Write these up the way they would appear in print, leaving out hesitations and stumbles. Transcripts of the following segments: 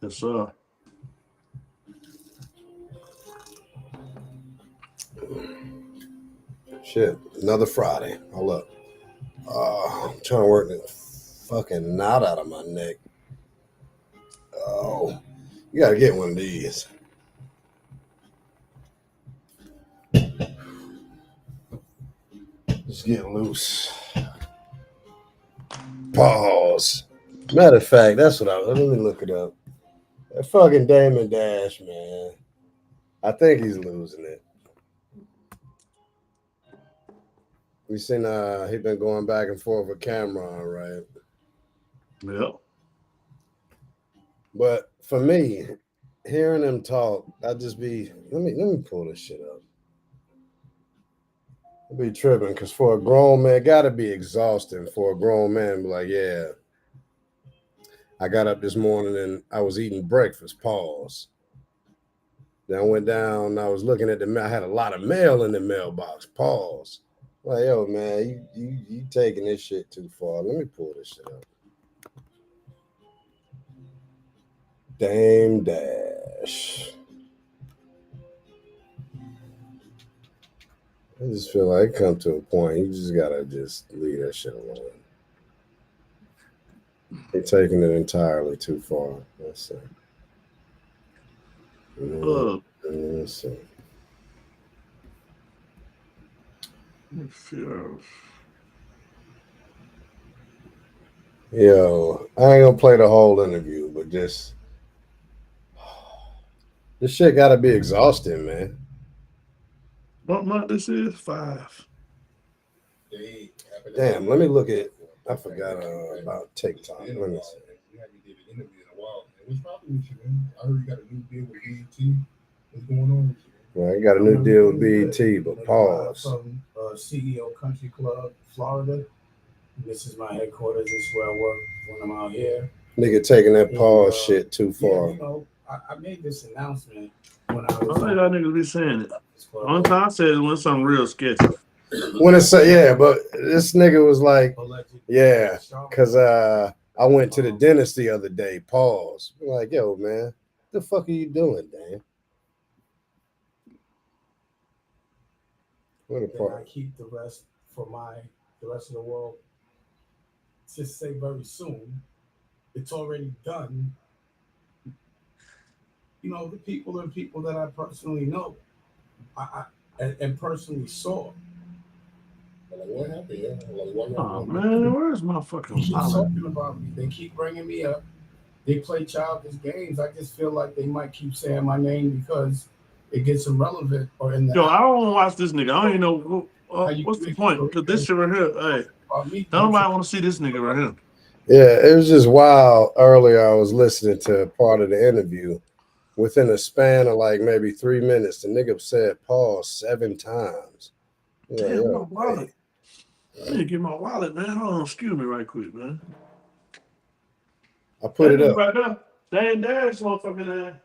Yes, sir. Shit, another Friday. Hold up. I'm trying to work the fucking knot out of my neck. Oh, you gotta get one of these. Just get loose. Pause. Matter of fact, that's what let me look it up. That fucking Damon Dash, man. I think he's losing it. We seen he been going back and forth with Cameron, right? Yep. But for me, hearing him talk, I just be let me pull this shit up. I'll be tripping because for a grown man, it gotta be exhausting for a grown man to be like, yeah, I got up this morning and I was eating breakfast, pause. Then I went down, I was looking at the mail, I had a lot of mail in the mailbox, pause. Like, yo, man, you taking this shit too far. Let me pull this shit up. Dame Dash. I just feel like it come to a point, you just gotta just leave that shit alone. They're taking it entirely too far. Let's see. Let's see. Yo, I ain't gonna play the whole interview, but just this shit gotta be exhausting, man. What month this is? 5. Damn, let me look at. I forgot about TikTok. Let me see. What's popping with you, man? I heard you got a new deal with BET. What's going on with you? Well, I got a new deal with BET, but pause. From CEO Country Club, Florida. This is my headquarters. This is where I work when I'm out here. Nigga taking that pause shit too far. Yeah, you know, I made this announcement when I was. I think y'all niggas be saying it. One time I said it when something real sketchy. When it say yeah, but this nigga was like, yeah, because I went to the dentist the other day. Pause. I'm like, yo, man, what the fuck are you doing, Dan? What a Then part. I keep the rest for the rest of the world. Just say very soon. It's already done. You know, the people are people that I personally know, and personally saw. Like, what happened? Yeah? Like, Oh man, where's my fucking Keep wallet? talking about me. They keep bringing me up. They play childish games. I just feel like they might keep saying my name because it gets them relevant or in the. Yo, I don't want to watch this nigga. I don't even know what's the point. Because this shit right here, hey, don't nobody want to see this nigga right here. Yeah, it was just wild. Earlier, I was listening to part of the interview. Within a span of like maybe 3 minutes, the nigga said pause 7 times. Yeah, damn, my wallet. I need to get my wallet, man. Hold on, excuse me right quick, man. I put it up. Right there. Damn, Dash, motherfucker.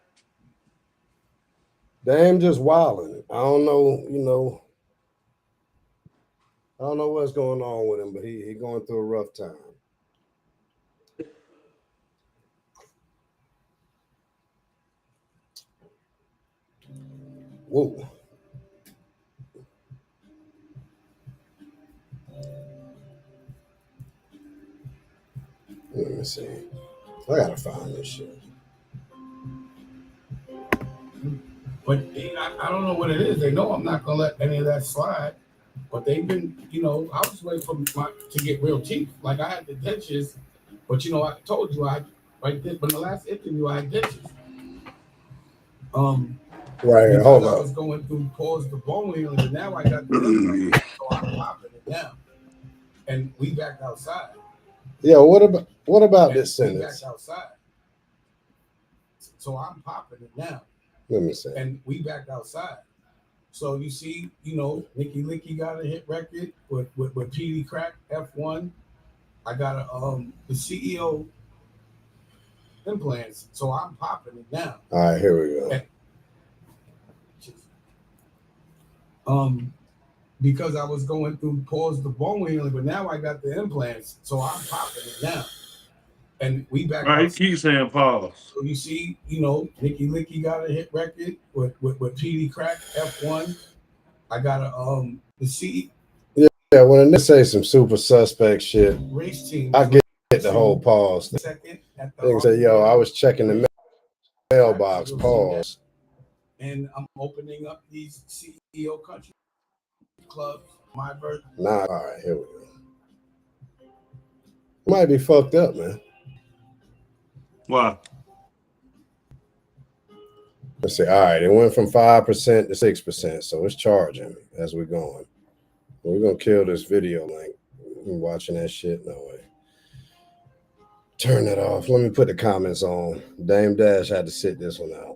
Damn, just wilding. I don't know, I don't know what's going on with him, but he going through a rough time. Whoa. Let me see. I gotta find this shit. But I don't know what it is. They know I'm not gonna let any of that slide. But they've been, I was waiting for to get real teeth. Like I had the dentures, but I told you but in the last interview I had dentures. Right here, hold I up. was going through pause the bone healing, and now I got the implant, so I'm popping it down. And we back outside. Yeah, what about this sentence? We back outside. So I'm popping it down. Let me see. And we back outside. So you see, Nicky Licky got a hit record with PD Crack F1. I got the CEO implants, so I'm popping it down. All right, here we go. Because I was going through pause the bone healing, but now I got the implants, so I'm popping it down. And we back Right, he out. keeps saying pause. So you see, you know, Nicky Licky got a hit record with PD Crack F1. I got a the C. Yeah, when they say some super suspect shit, race team. I get the whole pause thing. Second at They can say, yo, I was checking the mailbox, pause. And I'm opening up these CEO country clubs. My version. Nah, all right, here we go. Might be fucked up, man. Why? Let's see. All right, it went from 5% to 6%, so it's charging as we're going. We're gonna kill this video link. I'm watching that shit. No way. Turn that off. Let me put the comments on. Dame Dash had to sit this one out.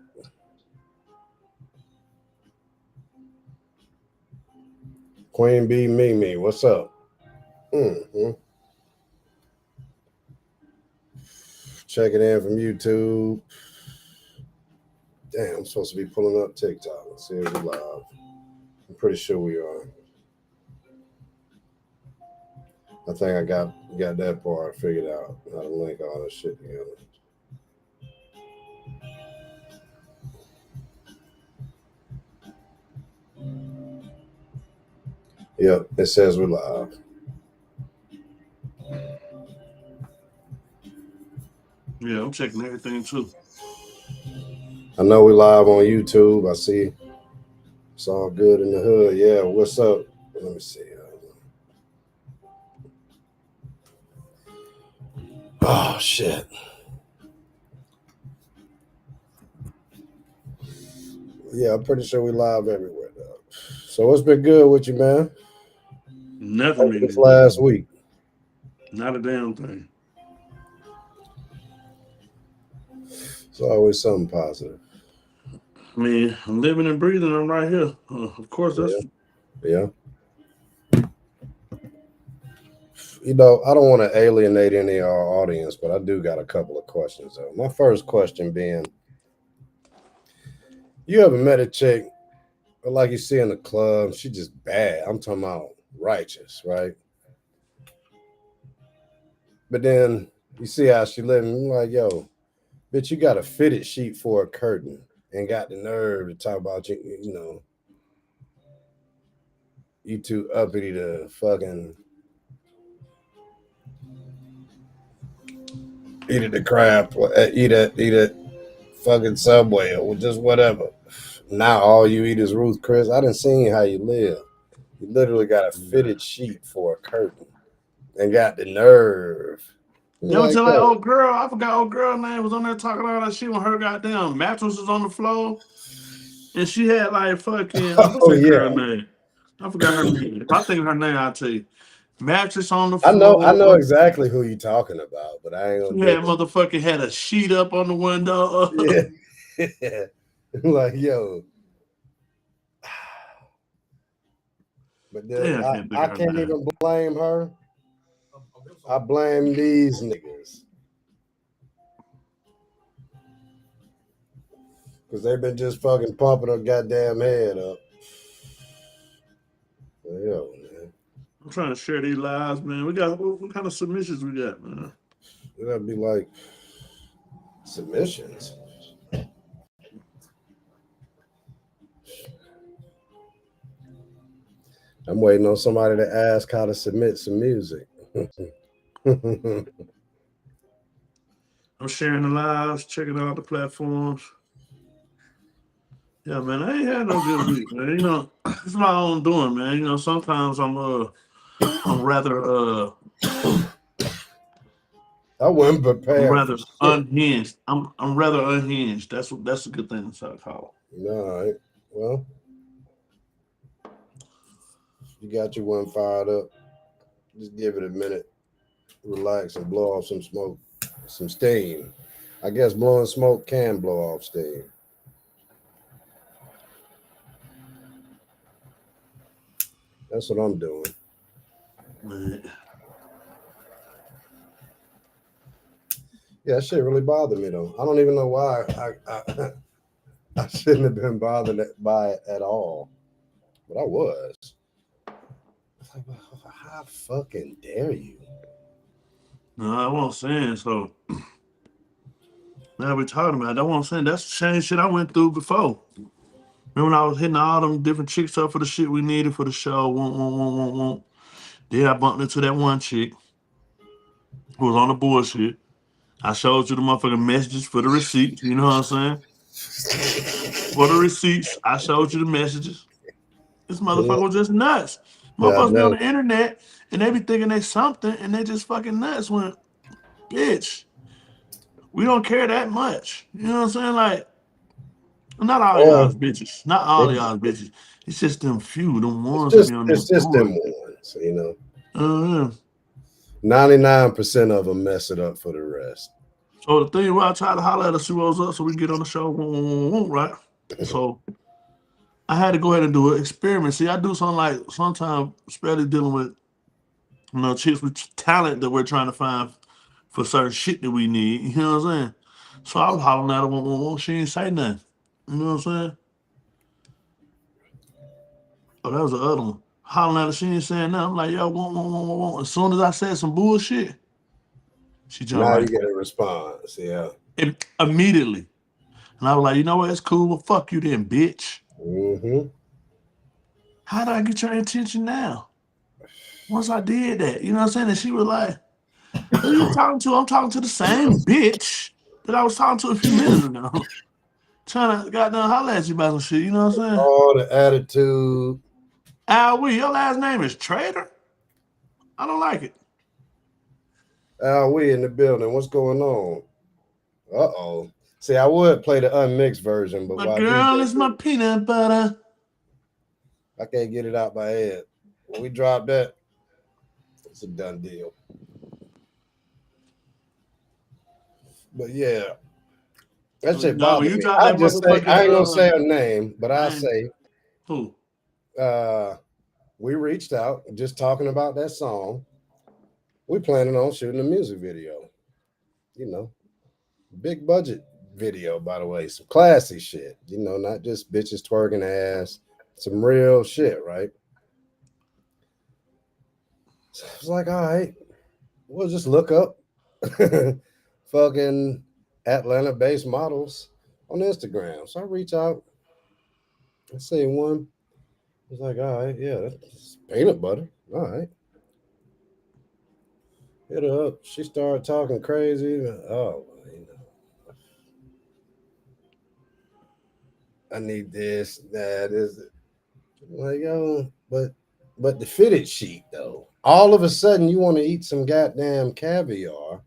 Queen Bee Mimi, what's up? Mm-hmm. Check it in from YouTube. Damn, I'm supposed to be pulling up TikTok. Let's see if we're live. I'm pretty sure we are. I think I got that part figured out. How to link all this shit together. Yep, it says we're live. Yeah, I'm checking everything too. I know we live on YouTube. I see it's all good in the hood. Yeah, what's up? Let me see. Oh, shit. Yeah, I'm pretty sure we live everywhere, though. So what's been good with you, man? Nothing. This last week. Not a damn thing. It's always something positive. I mean, I'm living and breathing. I'm right here. Of course, that's yeah. You know, I don't want to alienate any of our audience, but I do got a couple of questions, though. My first question being, you ever met a chick, like you see in the club, she just bad. I'm talking about righteous, right? But then you see how she living, you're like, yo, bitch, you got a fitted sheet for a curtain and got the nerve to talk about you know, you too uppity to fucking eat at the crab, eat at fucking Subway or just whatever. Now all you eat is Ruth Chris. I done seen how you live. You literally got a fitted sheet for a curtain and got the nerve. You ever tell that old girl? I forgot old girl name was on there talking all that shit when her goddamn mattress was on the floor, and she had like fucking what's that girl name? I forgot her name. If I think of her name, I'll tell you. Mattress on the floor. I know exactly who you talking about, but I ain't gonna. She had motherfucking had a sheet up on the window. Yeah. Like, yo. But then I can't even blame her. I blame these niggas. Because they've been just fucking pumping her goddamn head up. Yo, man. I'm trying to share these lives, man. We got what kind of submissions we got, man? That'd be like submissions. I'm waiting on somebody to ask how to submit some music. I'm sharing the lives, checking out the platforms. Yeah, man, I ain't had no good week, man. You know, it's my own doing, man. You know, sometimes I'm rather I wasn't prepared. I'm rather unhinged. I'm rather unhinged. That's a good thing to call. All right. Well, you got your one fired up. Just give it a minute. Relax and blow off some smoke, some steam. I guess blowing smoke can blow off steam. That's what I'm doing. Man. Yeah, that shit really bothered me though. I don't even know why I shouldn't have been bothered by it at all, but I was. Like, how fucking dare you? No, I wasn't saying so. Now we're talking about. That's what I'm saying. That's the same shit I went through before. Remember when I was hitting all them different chicks up for the shit we needed for the show? Won't. Then I bumped into that one chick who was on the bullshit. I showed you the motherfucking messages for the receipts. You know what I'm saying? For the receipts, I showed you the messages. This motherfucker was just nuts. Yeah, I Motherfuckers be on know. the internet and they be thinking they something and they just fucking nuts when, bitch, we don't care that much. You know what I'm saying? Like, not all y'all's Well, bitches. Not all it, y'all's bitches. It's just them few, them ones that be on it's that just them board. ones, you know. Uh, 99% of them mess it up for the rest. so the thing where I try to holler at her, see what was up so we can get on the show, right? So I had to go ahead and do an experiment. See, I do something like sometimes, especially dealing with chicks with talent that we're trying to find for certain shit that we need. You know what I'm saying? So I was hollering at her, she ain't say nothing. You know what I'm saying? Oh, that was the other one. Hollering at her, she ain't saying nothing. I'm like, yo, won't. As soon as I said some bullshit, she jumped Now you right get a response. Yeah. immediately. And I was like, you know what? It's cool. Well, fuck you then, bitch. Mm-hmm. How did I get your attention now? Once I did that, you know what I'm saying? And she was like, who you talking to? I'm talking to the same bitch that I was talking to a few minutes ago. Trying to goddamn holler at you about some shit, you know what I'm saying? All the attitude. Al, your last name is Trader? I don't like it. We in the building. What's going on? Uh-oh. See, I would play the unmixed version, but My while girl DJ, is my peanut butter. I can't get it out my head. When we drop that, it's a done deal. But yeah, that shit No, when bothered you me. drop I'll that just say, motherfucking I ain't gonna say her name, but I'll I ain't say who? we reached out just talking about that song. We planning on shooting a music video. You know, big budget video, by the way, some classy shit. You know, not just bitches twerking ass, some real shit, right? So I was like, all right, we'll just look up fucking Atlanta-based models on Instagram. So I reach out. I see one. It's like, all right, yeah, that's peanut butter. All right. Hit her up. She started talking crazy. Oh, you know, I need this, that is like, yo, but the fitted sheet though. All of a sudden you want to eat some goddamn caviar.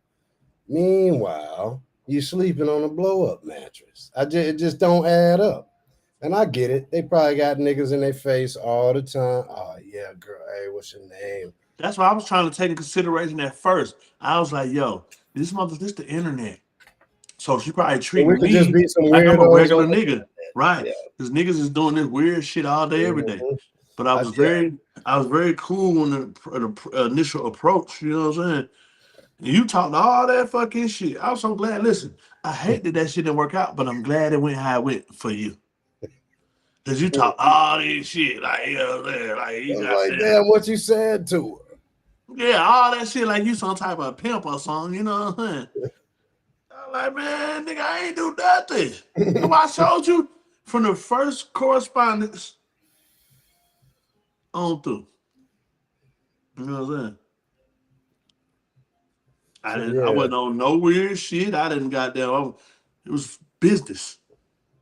Meanwhile, you sleeping on a blow-up mattress. It just don't add up. And I get it. They probably got niggas in their face all the time. Oh yeah, girl. Hey, what's your name? That's why I was trying to take in consideration at first. I was like, yo, this the internet. So she probably And we treating could just me be some like I'm a weirdos regular on nigga. Right. the Because niggas is doing this weird shit all day, every day. Mhm. But Yeah. I was very cool on the initial approach, you know what I'm saying? And you talked all that fucking shit. I was so glad. Listen, I hate that shit didn't work out, but I'm glad it went how it went for you. Cause you talk all this shit, like, you know what I'm saying? Like, I you was got like, that. damn, what you said to her? Yeah, all that shit like you some type of pimp or something, you know what I'm saying? I'm like, man, nigga, I ain't do nothing. That's why I showed you from the first correspondence on through. You know what I'm saying? So I yeah. wasn't on no weird shit. I didn't goddamn. It was business.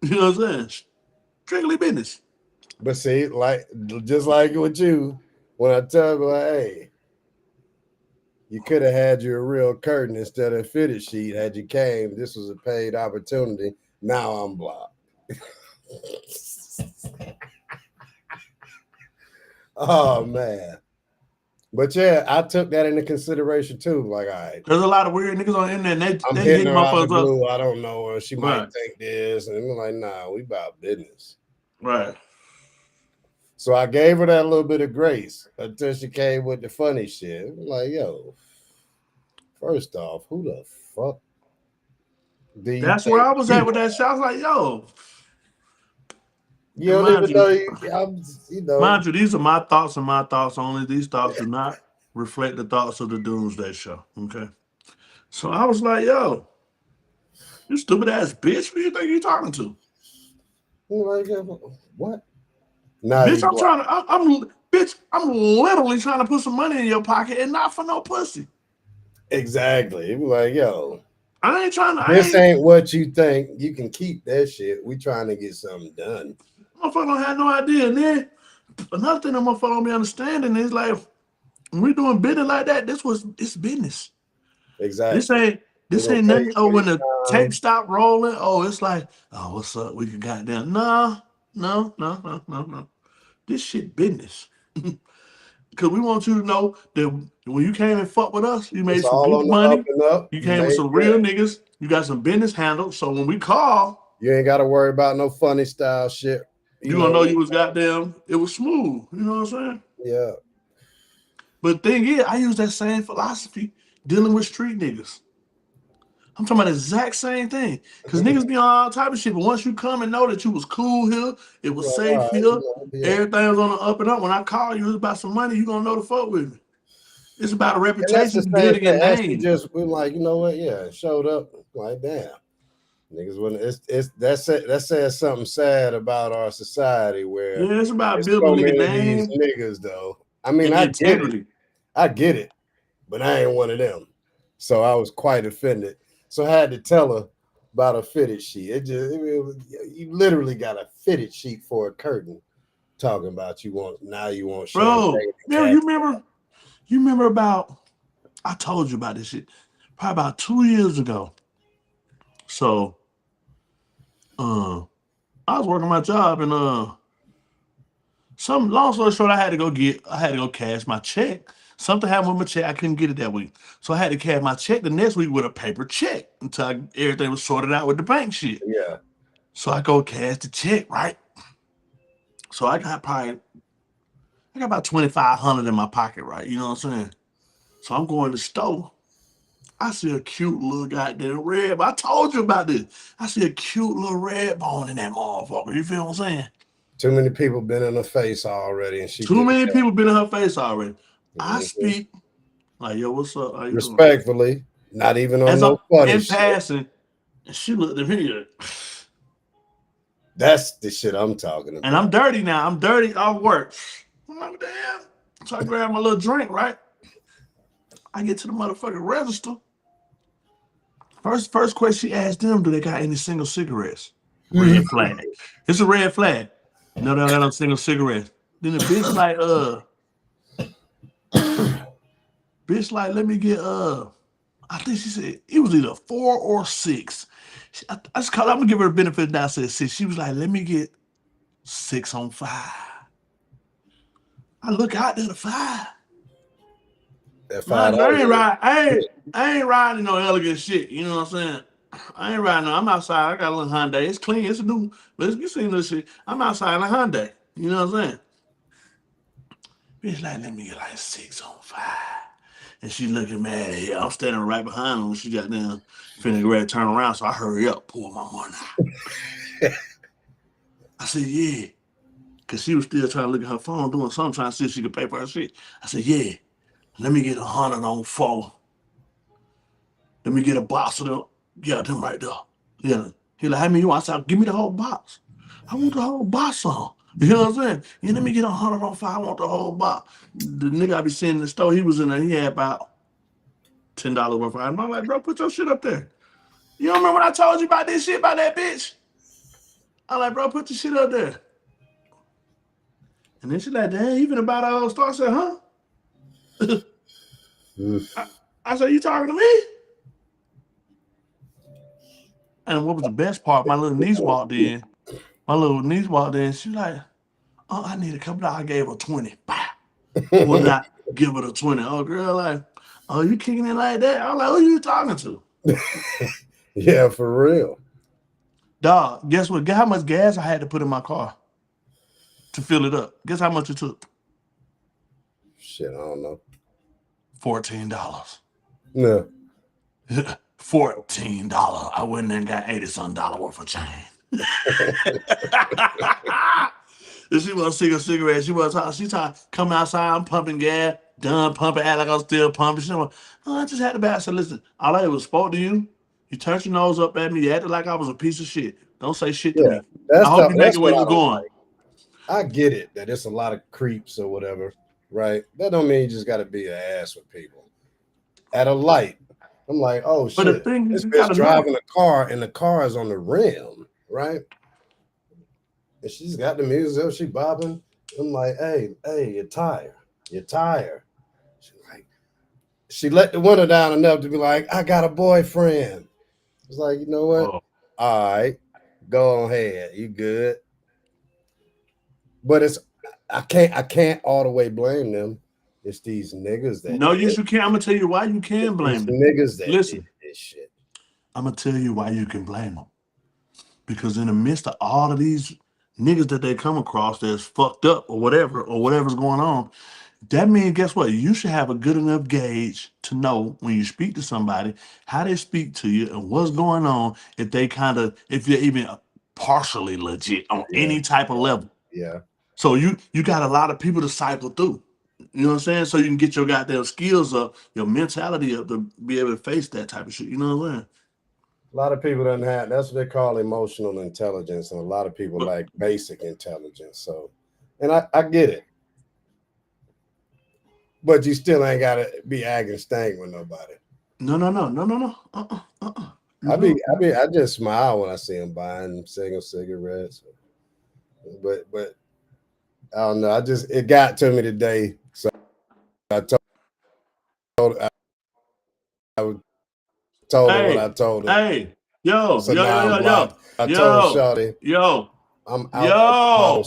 You know what I'm saying? Strictly business. But see, like just like with you, when I tell you, like, hey, you could have had your real curtain instead of a fitted sheet had you came. This was a paid opportunity. Now I'm blocked. Oh man. But yeah, I took that into consideration too. Like, all right, There's a lot of weird niggas on the internet. And I'm they hitting hit her out the motherfuckers up. blue. I don't know her. She might Right. think this. And I'm like, nah, we about business. Right. So I gave her that little bit of grace until she came with the funny shit. I'm like, yo, first off, who the fuck do you That's where think I was at you with that are? shit. I was like, yo. You And don't even know I'm, mind you, these are my thoughts and my thoughts only. These thoughts do not reflect the thoughts of the Doomsday Show. Okay. So I was like, yo, you stupid ass bitch. Who you think you talking to? Like, what? Now Bitch, you I'm trying to, bitch, I'm literally trying to put some money in your pocket and not for no pussy. exactly. It was like, yo, I ain't trying to, this ain't what you think. You can keep that shit. We trying to get something done. Motherfucker don't have no idea. And then another thing that motherfucker don't be understanding is like, when we doing business like that, it's business. Exactly. This ain't nothing. Oh, when the tape stop rolling, oh, it's like, oh, what's up? We can goddamn no. This shit business. Because we want you to know that when you came and fuck with us, you made It's some all good on the up money. and up. You You came with made some good. real niggas. You got some business handled. So when we call, you ain't got to worry about no funny style shit. you gonna know you was goddamn. It was smooth. You know what I'm saying? Yeah. But the thing is, I use that same philosophy dealing with street niggas. I'm talking about the exact same thing. Because niggas be on all type of shit. But once you come and know that you was cool here, it was safe here, everything was on the up and up. When I call you, it's about some money, you gonna know the fuck with me. It's about a reputation, building a name. We're like, you know what? Yeah, showed up. Like, damn. Niggas wouldn't that says something sad about our society where it's about so building a many nigga of these name niggas though. I mean, and integrity. I get it, but I ain't one of them. So I was quite offended. So I had to tell her about a fitted sheet. You literally got a fitted sheet for a curtain talking about you want Bro, you remember about, I told you about this shit probably about 2 years ago. So I was working my job and some long story short, I had to go cash my check. Something happened with my check. I couldn't get it that week. So I had to cash my check the next week with a paper check until everything was sorted out with the bank shit. Yeah. So I go cash the check, right? So I got about 2,500 in my pocket, right? You know what I'm saying? So I'm going to the store. I see a cute little goddamn red. I told you about this. I see a cute little red bone in that motherfucker. You feel what I'm saying? Too many people been in her face already, and too many people been in her face already. Mm-hmm. I speak like, yo, what's up? How you respectfully, doing? Not even on as no funny in shit. passing, and she looked at me. That's the shit I'm talking about. And I'm dirty now. I'm dirty off work. I'm like, damn. So I grab my little drink, right? I get to the motherfucking register. First question she asked them, do they got any single cigarettes? Red flag. It's a red flag. No, they don't got no single cigarettes. Then the bitch like, let me get I think she said it was either 4 or 6. I just called. I'm gonna give her a benefit of the doubt. I said 6. She was like, let me get 6 on 5. I look out there to 5. I ain't riding no elegant shit. You know what I'm saying? I ain't riding no. I'm outside. I got a little Hyundai. It's clean. It's a new. Let's get seen this shit. I'm outside in a Hyundai. You know what I'm saying? Bitch, like, let me get like 6 on 5. And she looking mad at here. I'm standing right behind her when she got down, finna ready to turn around. So I hurry up, pull my money out. I said, yeah. Because she was still trying to look at her phone, doing something, trying to see if she could pay for her shit. I said, yeah, let me get 100 on 4. Let me get a box of them. Yeah, them right there. Yeah. He like, how many you want? I said, give me the whole box. I want the whole box on. You know what I'm saying? Yeah, let me get 100 on 5. I want the whole box. The nigga I be seeing in the store, he was in there. He had about $10 worth of items. I'm like, bro, put your shit up there. You don't remember when I told you about this shit, about that bitch? I'm like, bro, put your shit up there. And then she like, damn, even about our whole store. I said, huh? I said, you talking to me? And what was the best part? My little niece walked in. She like, oh, I need a couple dollars. I gave her 20. Would not give her the 20. Oh, girl, like, oh, you kicking it like that? I was like, who you talking to? Yeah, for real. Dog, guess what? Guess how much gas I had to put in my car to fill it up? Guess how much it took? Shit, I don't know. $14. No. $14. I went and got $80-something worth of change. If she want to take a cigarette, she trying to come outside, I'm pumping gas. done pumping, act like I was still pumping. She like, oh, I just had to back. I said, listen, all I was spoke to you. You turned your nose up at me. You acted like I was a piece of shit. Don't say shit to me. I hope you make it where what you I don't going. like. I get it that it's a lot of creeps or whatever, right? That don't mean you just got to be an ass with people. At a light, I'm like, oh But the shit, thing is, this you bitch gotta know. driving a car and the car is on the rim, right? And she's got the music up, she bobbing. I'm like, hey, your tire. She let the window down enough to be like, I got a boyfriend. It's like, you know what? Oh. All right, go on ahead. You good. But I can't all the way blame them. It's these niggas that No, did yes, you can. I'm gonna tell you why you can blame them. niggas that Listen, did this shit. I'm gonna tell you why you can blame them. Because in the midst of all of these niggas that they come across that's fucked up or whatever's going on, that means guess what? You should have a good enough gauge to know when you speak to somebody how they speak to you and what's going on. If they're even partially legit on any type of level. Yeah. So you got a lot of people to cycle through. You know what I'm saying? So you can get your goddamn skills up, your mentality up to be able to face that type of shit. You know what I'm saying? A lot of people don't have that's what they call emotional intelligence, and a lot of people But, like basic intelligence. So, and I get it, but you still ain't gotta be acting stank with nobody. no. I just smile when I see them buying single cigarettes, but I don't know. It got to me today, so I told her what I told her. Hey, yo, So yo, now yo, I'm yo, yo, blocked. I told yo, Shawty yo, I'm out of the model.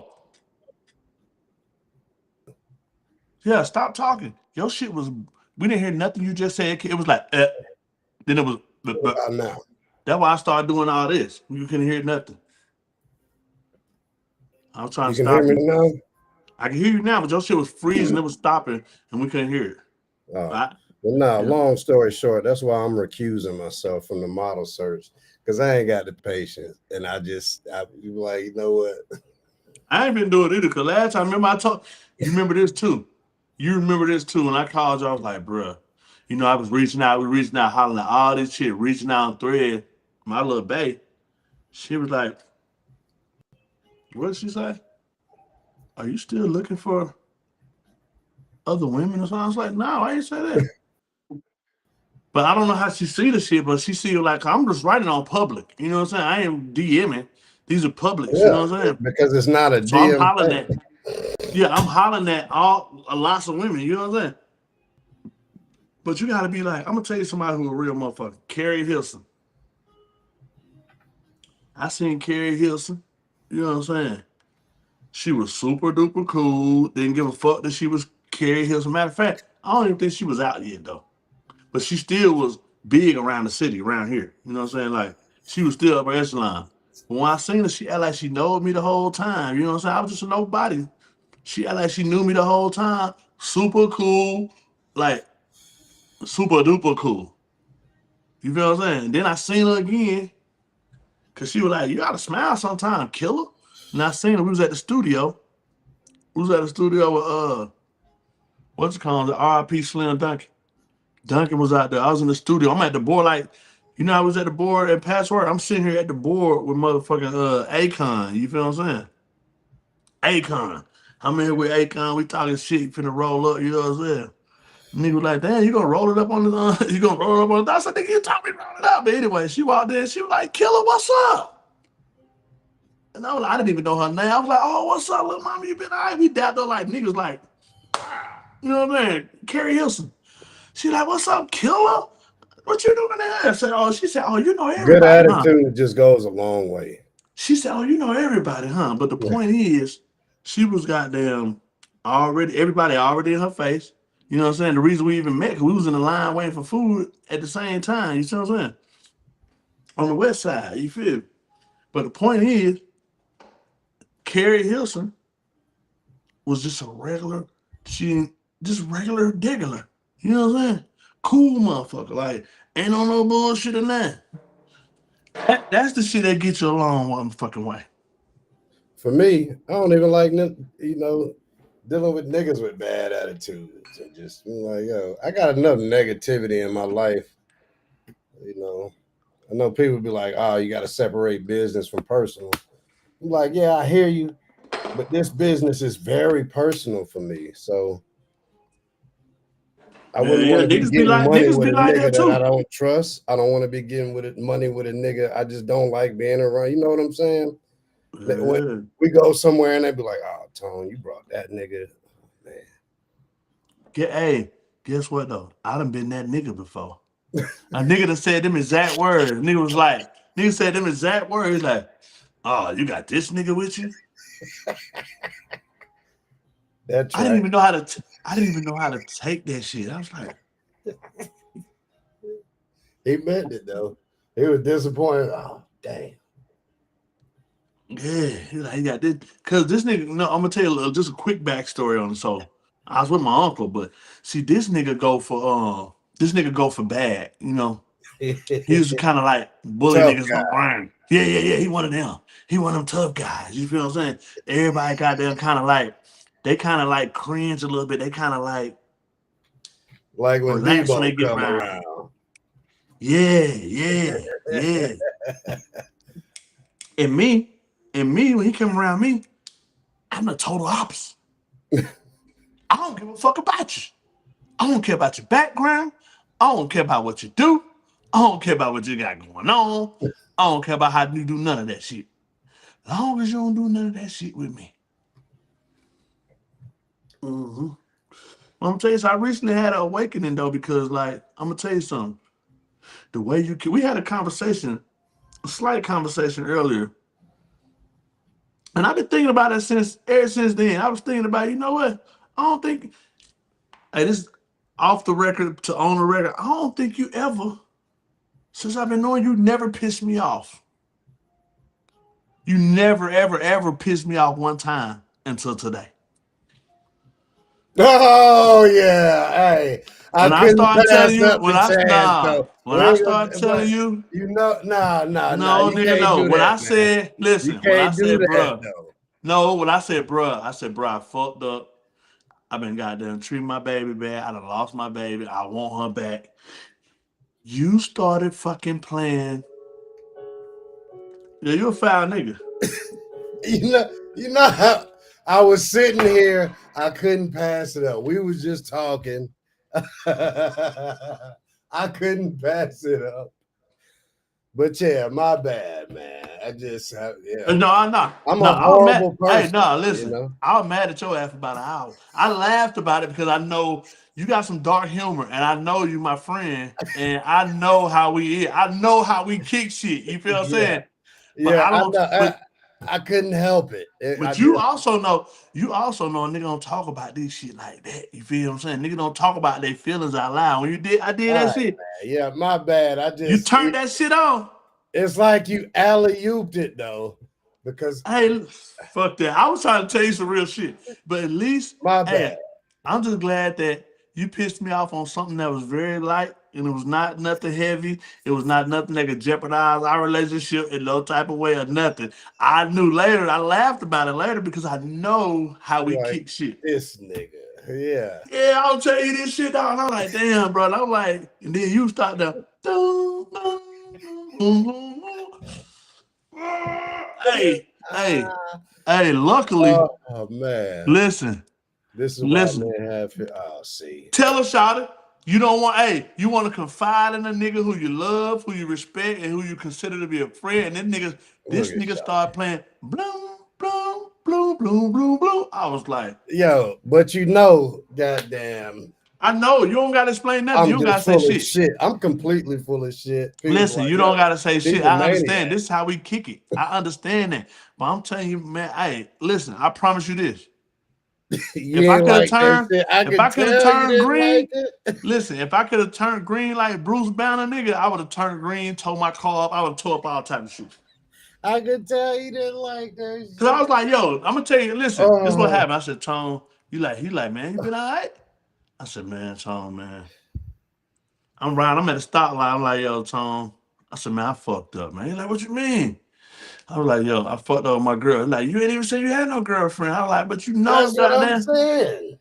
yo. Yeah, stop talking. Your shit was. We didn't hear nothing you just said. It was like, then it was. What about now? That's why I started doing all this. You couldn't hear nothing. I was trying You to can stop hear me you. now? I can hear you now, but your shit was freezing. It was stopping, and we couldn't hear it. Well, no, long story short, that's why I'm recusing myself from the model search because I ain't got the patience. And I be like, you know what? I ain't been doing it either because last time, remember I told you, remember this too. You remember this too. When I called you, I was like, bruh, I was reaching out, hollering at all this shit, reaching out on thread. My little bae, she was like, what did she say? Are you still looking for other women or something? I was like, no, I ain't say that. But I don't know how she see the shit, but she see it like I'm just writing on public. You know what I'm saying? I ain't DMing. These are publics. Yeah, you know what I'm saying? Because it's not a So I'm DM hollering thing. I'm hollering at lots of women. You know what I'm saying? But you gotta be like, I'm gonna tell you somebody who a real motherfucker. Carrie Hilson. I seen Carrie Hilson. You know what I'm saying? She was super duper cool. Didn't give a fuck that she was Carrie Hilson. Matter of fact, I don't even think she was out yet though. But she still was big around the city, around here. You know what I'm saying? Like she was still upper echelon. But when I seen her, she act like she knowed me the whole time. You know what I'm saying? I was just a nobody. She act like she knew me the whole time. Super cool, like super duper cool. You feel what I'm saying? Then I seen her again, cause she was like, "You gotta smile sometime, killer." And I seen her. We was at the studio. We was at the studio with what's it called? The R.I.P. Slim Duncan. Duncan was out there. I was in the studio. I'm at the board, like, I was at the board at Password. I'm sitting here at the board with motherfucking Akon. You feel what I'm saying? Akon. I'm in here with Akon. We talking shit, finna roll up. You know what I'm saying? Nigga was like, damn, you gonna roll it up on the you gonna roll it up on the I said, nigga, you taught me to roll it up. But anyway, she walked in, she was like, Killer, what's up? And I didn't even know her name. I was like, oh, what's up, little mama? You been all right? We dapped her like niggas like, you know what I'm saying? Carrie Hilson. She like, what's up, Killer? What you doing there? I said, she said, oh, you know Good everybody, huh? attitude just goes a long way. She said, oh, you know everybody, huh? But the point is, she was goddamn everybody already in her face. You know what I'm saying? The reason we even met, because we was in the line waiting for food at the same time. You see what I'm saying? On the west side, you feel me? But the point is, Carrie Hilson was just a regular, just regular degular. You know what I'm saying? Cool motherfucker. Like, ain't on no bullshit in that. That's the shit that gets you a long motherfucking way. For me, I don't even like dealing with niggas with bad attitudes and just like, yo, I got enough negativity in my life. You know, I know people be like, oh, you got to separate business from personal. I'm like, yeah, I hear you, but this business is very personal for me. So I wouldn't want to be getting money with a nigga that I don't trust. I don't want to be getting money with a nigga I just don't like being around. You know what I'm saying? Yeah. When we go somewhere and they be like, oh, Tone, you brought that nigga. Oh, man. Hey, guess what though? I done been that nigga before. A nigga that said them exact words. Nigga was like, nigga said them exact words. He's like, oh, you got this nigga with you? That's right. I didn't even know how to. I didn't even know how to take that shit. I was like, he meant it though. He was disappointed. Oh, damn. Yeah, he got this. Cause this nigga, no, I'm gonna tell you just a quick backstory on it. So I was with my uncle, but see, this nigga go for bad, you know. He used to kind of like bully niggas around. Yeah. He one of them. He one of them tough guys. You feel what I'm saying? Everybody got them kind of like, they kind of like cringe a little bit. They kind of like when relax Debo when they get come around. Yeah. And me, when he come around me, I'm the total opposite. I don't give a fuck about you. I don't care about your background. I don't care about what you do. I don't care about what you got going on. I don't care about how you do none of that shit. As long as you don't do none of that shit with me. Mm-hmm. Well, I'm gonna tell you, so I recently had an awakening though, because like I'm gonna tell you something. The way we had a slight conversation earlier, and I've been thinking about it ever since then. I was thinking about, you know what? I don't think, hey, this is off the record to on the record. I don't think you ever, since I've been knowing you, never pissed me off. You never, ever pissed me off one time until today. Oh yeah, hey. When I start telling you, when I start telling you, you know, nah, no, you nigga, can't no. do When that, I said, listen, when I said, bruh, no, when I said, bruh, I fucked up. I've been goddamn treating my baby bad. I done lost my baby. I want her back. You started fucking playing. Yeah, you a foul nigga. You know how I was sitting here, I couldn't pass it up. We was just talking. I couldn't pass it up. But yeah, my bad, man. I just yeah. No, I'm not. I'm a horrible person. Hey, no, listen. You know? I was mad at your ass for about an hour. I laughed about it because I know you got some dark humor, and I know you, my friend, and I know how we is. I know how we kick shit. You feel what I'm saying? But yeah, I don't. I couldn't help it. But you also know a nigga don't talk about this shit like that. You feel what I'm saying? Nigga don't talk about their feelings out loud. When I did that shit. Man. Yeah, my bad. You turned that shit on. It's like you alley-ooped it though. Because hey, fuck that. I was trying to tell you some real shit. But at least my bad. I'm just glad that you pissed me off on something that was very light, and it was not nothing heavy. It was not nothing that could jeopardize our relationship in no type of way or nothing. I knew later, I laughed about it later because I know how we kick shit. This nigga. Yeah. Yeah, I'll tell you this shit, dog. And I'm like, damn, bro. And I'm like, and then you start to hey, luckily. Oh man. Listen. This is what men have here. Oh, see. Tell her, shout it. You don't want, you want to confide in a nigga who you love, who you respect, and who you consider to be a friend. And this nigga started playing bloom, bloom, bloom, bloom, bloom, bloom. I was like, yo, but you know, goddamn. I know you don't gotta explain nothing. You don't gotta say shit. I'm completely full of shit. People listen, you don't gotta say shit. I understand. This is how we kick it. I understand that. But I'm telling you, man, hey, listen, I promise you this. If I could have turned green, listen, if I could have turned green like Bruce Banner, nigga, I would have turned green, tore my car up, I would have tore up all type of shit. I could tell you didn't like that shit. Cause I was like, yo, I'm gonna tell you, listen, this is what happened. I said, Tone, he like, man, you been all right? I said, man, Tone, man. I'm at the stoplight. I'm like, yo, Tone. I said, man, I fucked up, man. He's like, what you mean? I was like, yo, I fucked up with my girl. Like, you ain't even say you had no girlfriend. I was like, but you know, That's what I'm goddamn. saying.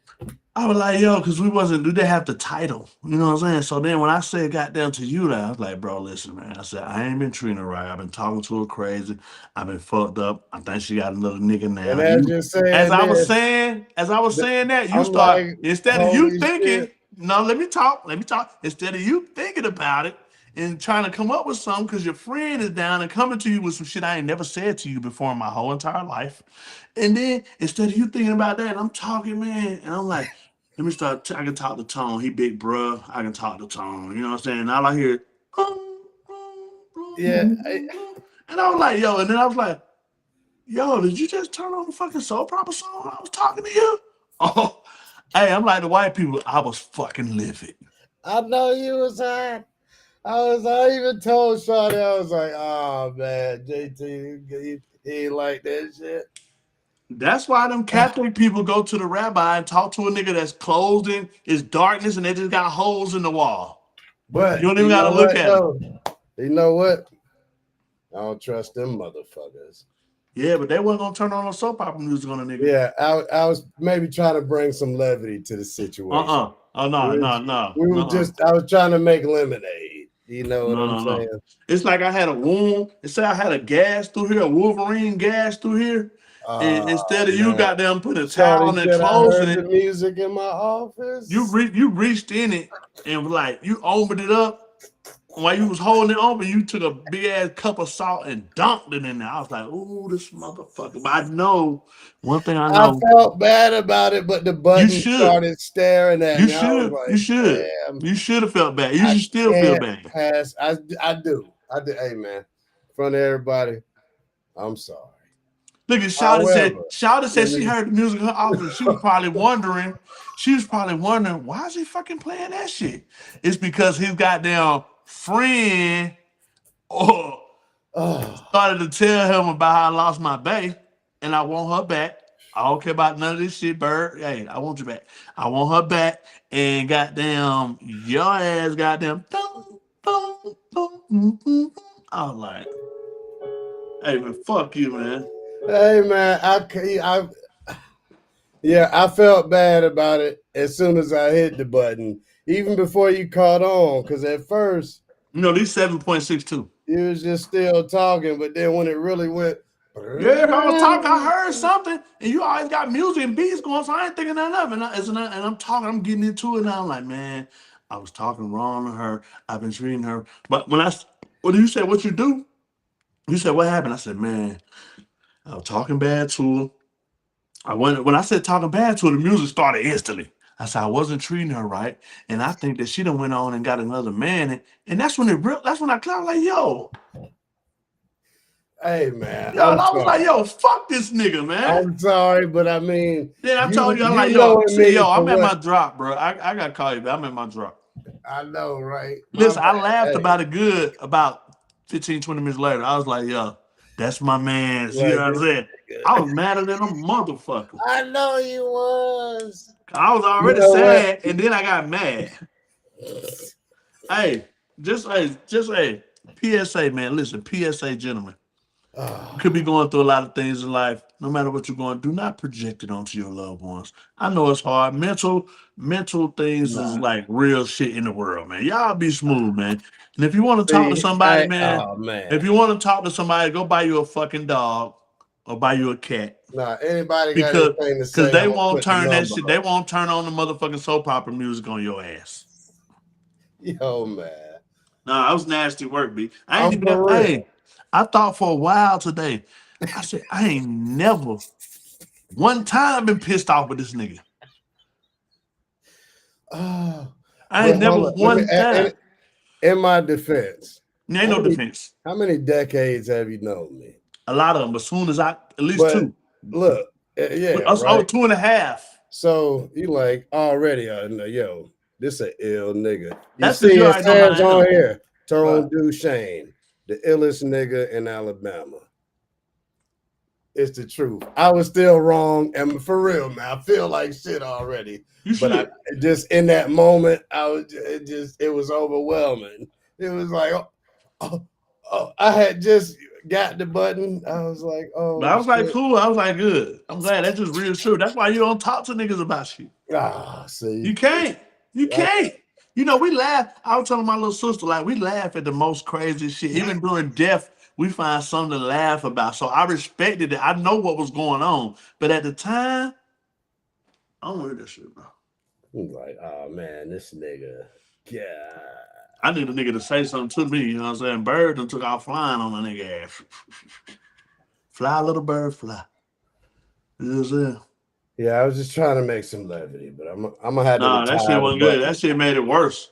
I was like, yo, because we wasn't, do they have the title? You know what I'm saying? So then when I said goddamn to you, I was like, bro, listen, man. I said, I ain't been treating her right. I've been talking to her crazy. I've been fucked up. I think she got another nigga now. And as you're As saying I was this, saying, that, you I'm start, like, instead of you holy thinking, shit. no, let me talk. Instead of you thinking about it and trying to come up with something because your friend is down and coming to you with some shit I ain't never said to you before in my whole entire life. And then instead of you thinking about that, I'm talking, man, and I'm like, let me start. I can talk to Tone. He big bruh. I can talk to Tone. You know what I'm saying? All I hear, Yeah, and I was like, yo. And then I was like, yo, did you just turn on the fucking soul proper song? I was talking to you. Oh, hey, I'm like the white people. I was fucking livid. I know you was hot. I even told Shawty, I was like, oh man, JT, he ain't like that shit. That's why them Catholic people go to the rabbi and talk to a nigga that's closed in, it's darkness, and they just got holes in the wall. But You don't you even gotta know look what at though? them. You know what? I don't trust them motherfuckers. Yeah, but they wasn't gonna turn on no soap opera music on a nigga. Yeah, I was maybe trying to bring some levity to the situation. Oh no, I was trying to make lemonade. You know what I'm no. saying? It's like I had a wound. It said I had a gas through here, a Wolverine gas through here. And instead of you Man. goddamn putting a towel Shawty on and said I closing heard the it, music in my office. you reached in it and was like you opened it up. While you was holding it open, you took a big ass cup of salt and dumped it in there. I was like, "Ooh, this motherfucker!" But I know one thing. I I know felt bad about it, but the you button should, started staring at me. I was you like, should, damn, you should have felt bad. You I should still feel can't bad. pass. I do. Hey, man, in front of everybody, I'm sorry. Look at However, Shawty let said she me. heard the music in her office. She was probably wondering, why is he fucking playing that shit? It's because his goddamn friend oh, Oh, started to tell him about how I lost my bae and I want her back. I don't care about none of this shit, Bird. Hey, I want you back. I want her back. And goddamn, your ass goddamn. I was like, hey man, fuck you, man. hey, man, I felt bad about it as soon as I hit the button, even before you caught on, because at first. You know, these 7.62. You was just still talking, but then when it really went, Yeah, I was talking. I heard something, and you always got music and beats going, so I ain't thinking nothing of it. And I'm talking, I'm getting into it now. I'm like, man, I was talking wrong to her. I've been treating her. But what you said, what you do? You said, what happened? I said, man, I was talking bad to her. When I said talking bad to her, the music started instantly. I said I wasn't treating her right, and I think that she done went on and got another man, and that's when that's when I clocked like, yo, hey man, yo, I'm I was like, sorry. yo, fuck this nigga, man. I'm sorry, but I mean, Then I told you, I'm you like, yo, I knowing said, me yo, for I'm at what my drop, bro. I gotta call you, but I'm at my drop. I know, right? My Listen, I bad. laughed Hey, about it good about 15, 20 minutes later. I was like, yo, that's my man. You like know what I'm this saying? nigga. I was madder than a motherfucker. I know you was. I was You already know what? sad, and then I got mad. Hey, just a PSA, man. Listen, PSA, gentlemen. You could be going through a lot of things in life. No matter what you're going, do not project it onto your loved ones. I know it's hard. Mental things is Nah. like real shit in the world, man. Y'all be smooth, man. And if you want to talk to somebody, man, Oh if man, you want to talk to somebody, go buy you a fucking dog or buy you a cat. nah. Anybody got Because anything to because say? they I'm gonna won't put the turn that number shit. They up. won't turn on the motherfucking soap opera music on your ass. Yo, man, Nah, that was nasty work, B. I ain't I'm even got. for real. Hey, I thought for a while today. I said I ain't never one time been pissed off with this nigga. Oh, I ain't but never hold on. Let me. one time. In my defense, There ain't no defense. how many decades have you known me? A lot of them. As soon as at least But two. look, With yeah, us over right. 2.5. So you like already, know, yo, this a ill nigga. You That's because see, you it already know how I says on am. here, Tone Right. Duchesne, the illest nigga in Alabama. It's the truth. I was still wrong, and for real, man, I feel like shit already. You But I should. just in that moment, it was overwhelming. It was like, I had just got the button, I was like, oh, But I was like, shit. cool. I was like, good. I'm glad that's just reassured. That's why you don't talk to niggas about shit. See, You can't. You can't. You know, we laugh. I was telling my little sister, like, we laugh at the most crazy shit. Even during death, we find something to laugh about. So I respected it. I know what was going on. But at the time, I don't hear that shit, bro. I'm like, oh man, this nigga. Yeah. I need a nigga to say something to me. You know what I'm saying? Bird done took off flying on a nigga ass. Fly, little bird, fly. You know what I'm saying? Yeah, I was just trying to make some levity, but I'm gonna have to Nah, that shit retire the wasn't good. button. That shit made it worse.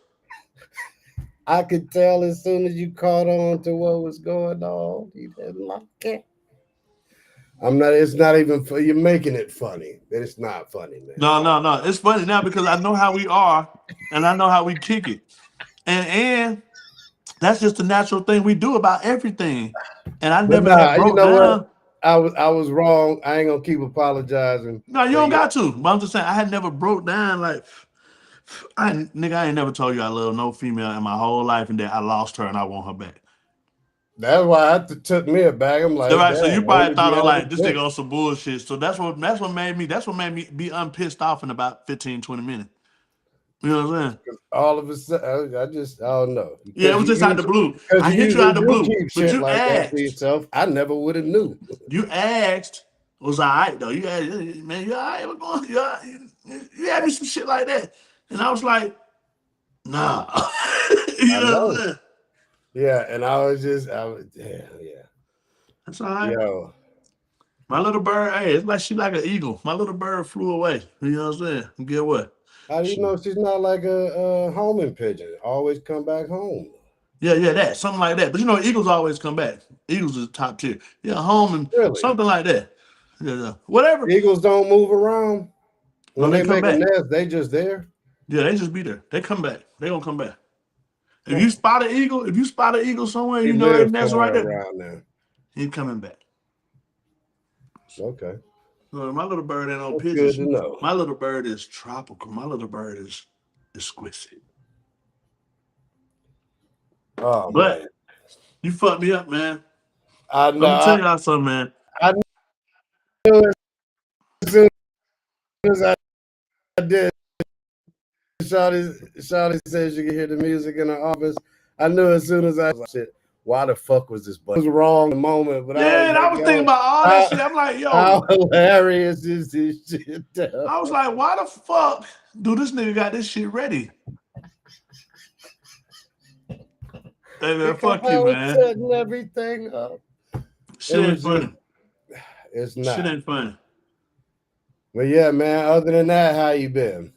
I could tell as soon as you caught on to what was going on, you didn't like it. It's not even, you're making it funny. It's not funny, man. No. It's funny now because I know how we are and I know how we kick it. And that's just the natural thing we do about everything. And I But never had you broke know down. what? I was wrong. I ain't gonna keep apologizing. No, you But don't yeah, got to. But I'm just saying I had never broke down like I ain't never told you I love no female in my whole life and that I lost her and I want her back. that's why it took me aback. I'm like, Right, so damn, you when probably did you thought of have like a this chick? nigga on some bullshit. So that's what made me be unpissed off in about 15, 20 minutes. You know what I'm saying? All of a sudden, I don't know. Yeah, it was just out the blue. I hit you usually out the do blue, keep but shit you like that to asked. yourself. I never would have knew. You asked, was all right though. You asked, man, you all right? What's going? You, all right? You had me some shit like that, and I was like, nah. You I know what I'm know. saying? Yeah, and yeah. That's all right. Yo, My little bird, hey, it's like she like an eagle. My little bird flew away. You know what I'm saying? And get what? how do you know she's not like a homing pigeon? Always come back home. Yeah, that something like that. But you know, eagles always come back. Eagles is top tier. Yeah, home and Really? something like that. Yeah, whatever. Eagles don't move around. No, When they they come make a back. nest, they just there. Yeah, they just be there. They come back. They gonna come back. If Huh. you spot an eagle somewhere, He you know that lives nest right somewhere there. around there. He's coming back. Okay. So my little bird ain't no That's pigeon. good to know. My little bird is tropical. My little bird is exquisite. Oh But man. you fucked me up, man. I I'm gonna know. tell y'all something, man. I knew as soon as I did. Shawty said she could hear the music in her office. I knew as soon as I was like, shit, why the fuck was this button? It was wrong the moment, but I was Yeah, and I like, was thinking yo, about all that shit. I'm like, how yo, hilarious is this shit? Though? I was like, why the fuck do this nigga got this shit ready? Hey man, Because fuck I you, was man. setting everything up. Shit ain't funny. It's Shit not. ain't funny. But yeah, man, other than that, how you been?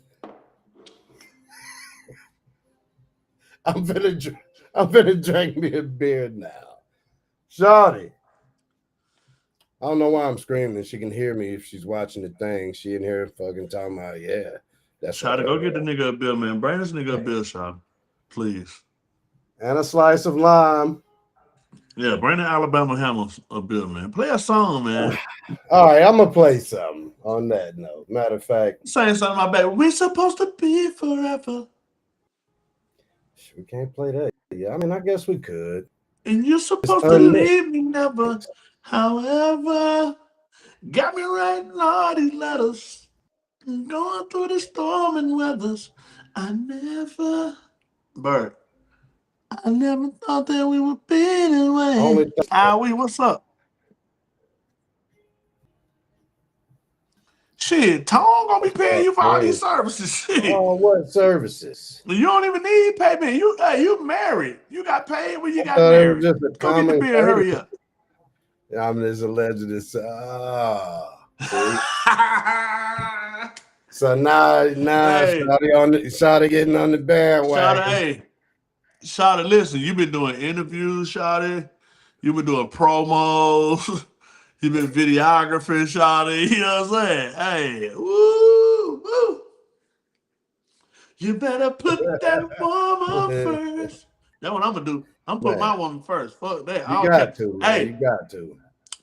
I'm finna drink me a beer now. Shawty. I don't know why I'm screaming. She can hear me if she's watching the thing. She in here fucking talking about, yeah. That's Try to go get the nigga a bill, man. Bring this nigga a bill, shot. Please. And a slice of lime. Yeah, bring the Alabama Hammers a bill, man. Play a song, man. All right, I'm gonna play something on that note. Matter of fact, Saying something about baby. We supposed to be forever. we can't play that. Yeah, I mean, I guess we could. And you're supposed to leave me never. However, got me writing all these letters. Going through the storm and weathers. I never thought that we would be anyway. Owie, what's up? Shit, Tone gonna be paying you for all these services. Shit. Oh, what services? You don't even need payment. You married. You got paid when you got It was married. just a Go get the common bill. Hurry courtesy. up. I'm just alleged this. So now, Hey. Shawty getting on the bandwagon. Shawty, listen, you've been doing interviews, Shawty. You've been doing promos. You've been videography, Shawty. You know what I'm saying? Hey, woo. You better put that woman first. That's what I'm gonna do. I'm putting my woman first. Fuck that. I You don't got care. to, man. Hey, You got to.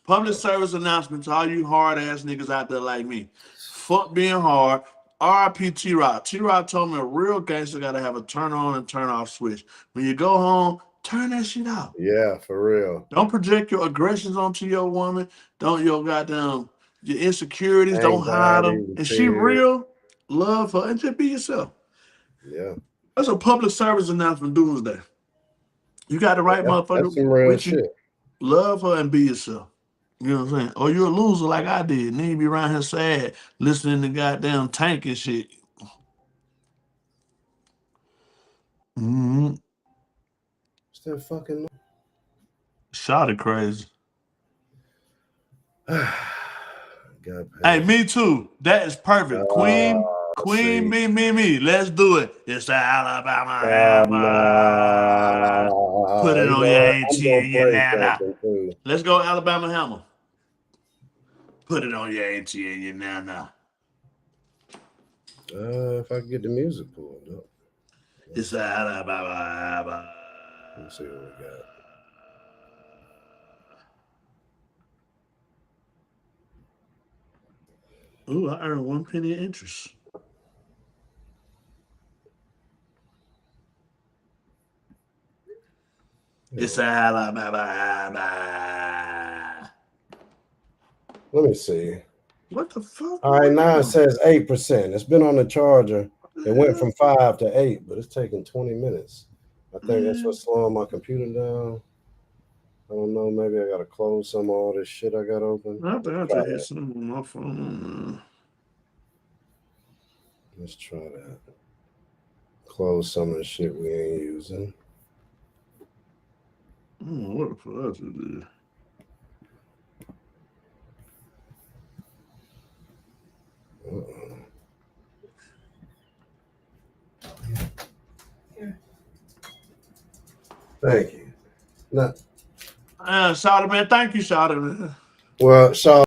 public service announcement to all you hard ass niggas out there like me. Fuck being hard. RIP T-Rock. T-Rock told me a real gangster gotta have a turn on and turn off switch. When you go home, Turn that shit out. Yeah, for real. Don't project your aggressions onto your woman. Don't your insecurities. Don't hide Anxiety them. and And she fear. real, love her, and just be yourself. Yeah. That's a public service announcement. Doomsday. You got the right That's motherfucker some real with you. shit. Love her and be yourself. You know what I'm saying? Or you're a loser like I did. And then you be around here sad, listening to goddamn Tank and shit. Mm-hmm. What's that fucking Shot it crazy. God, Hey, me too. That is perfect. Queen, see. me. Let's do it. It's the Alabama Hammer. Put it You on know your what? I'm AT gonna and your play nana. something too. Let's go Alabama Hammer. Put it on your AT and your nana. If I can get the music pulled up. It's the Alabama Hammer. Let's see what we got. Ooh, I earned 1 penny of interest. It's Alabama Hammer. Let me see. What the fuck? All right, now it says 8%. It's been on the charger. It went from 5 to 8, but it's taking 20 minutes. I think that's what's slowing my computer down. I don't know. Maybe I gotta close some of all this shit I got open. I think I just hit something on my phone. Let's try that. Close some of the shit we ain't using. I don't know what the fuck is this. Thank you. No. Shawty, man. Thank you, Shawty, man. Well, Shawty,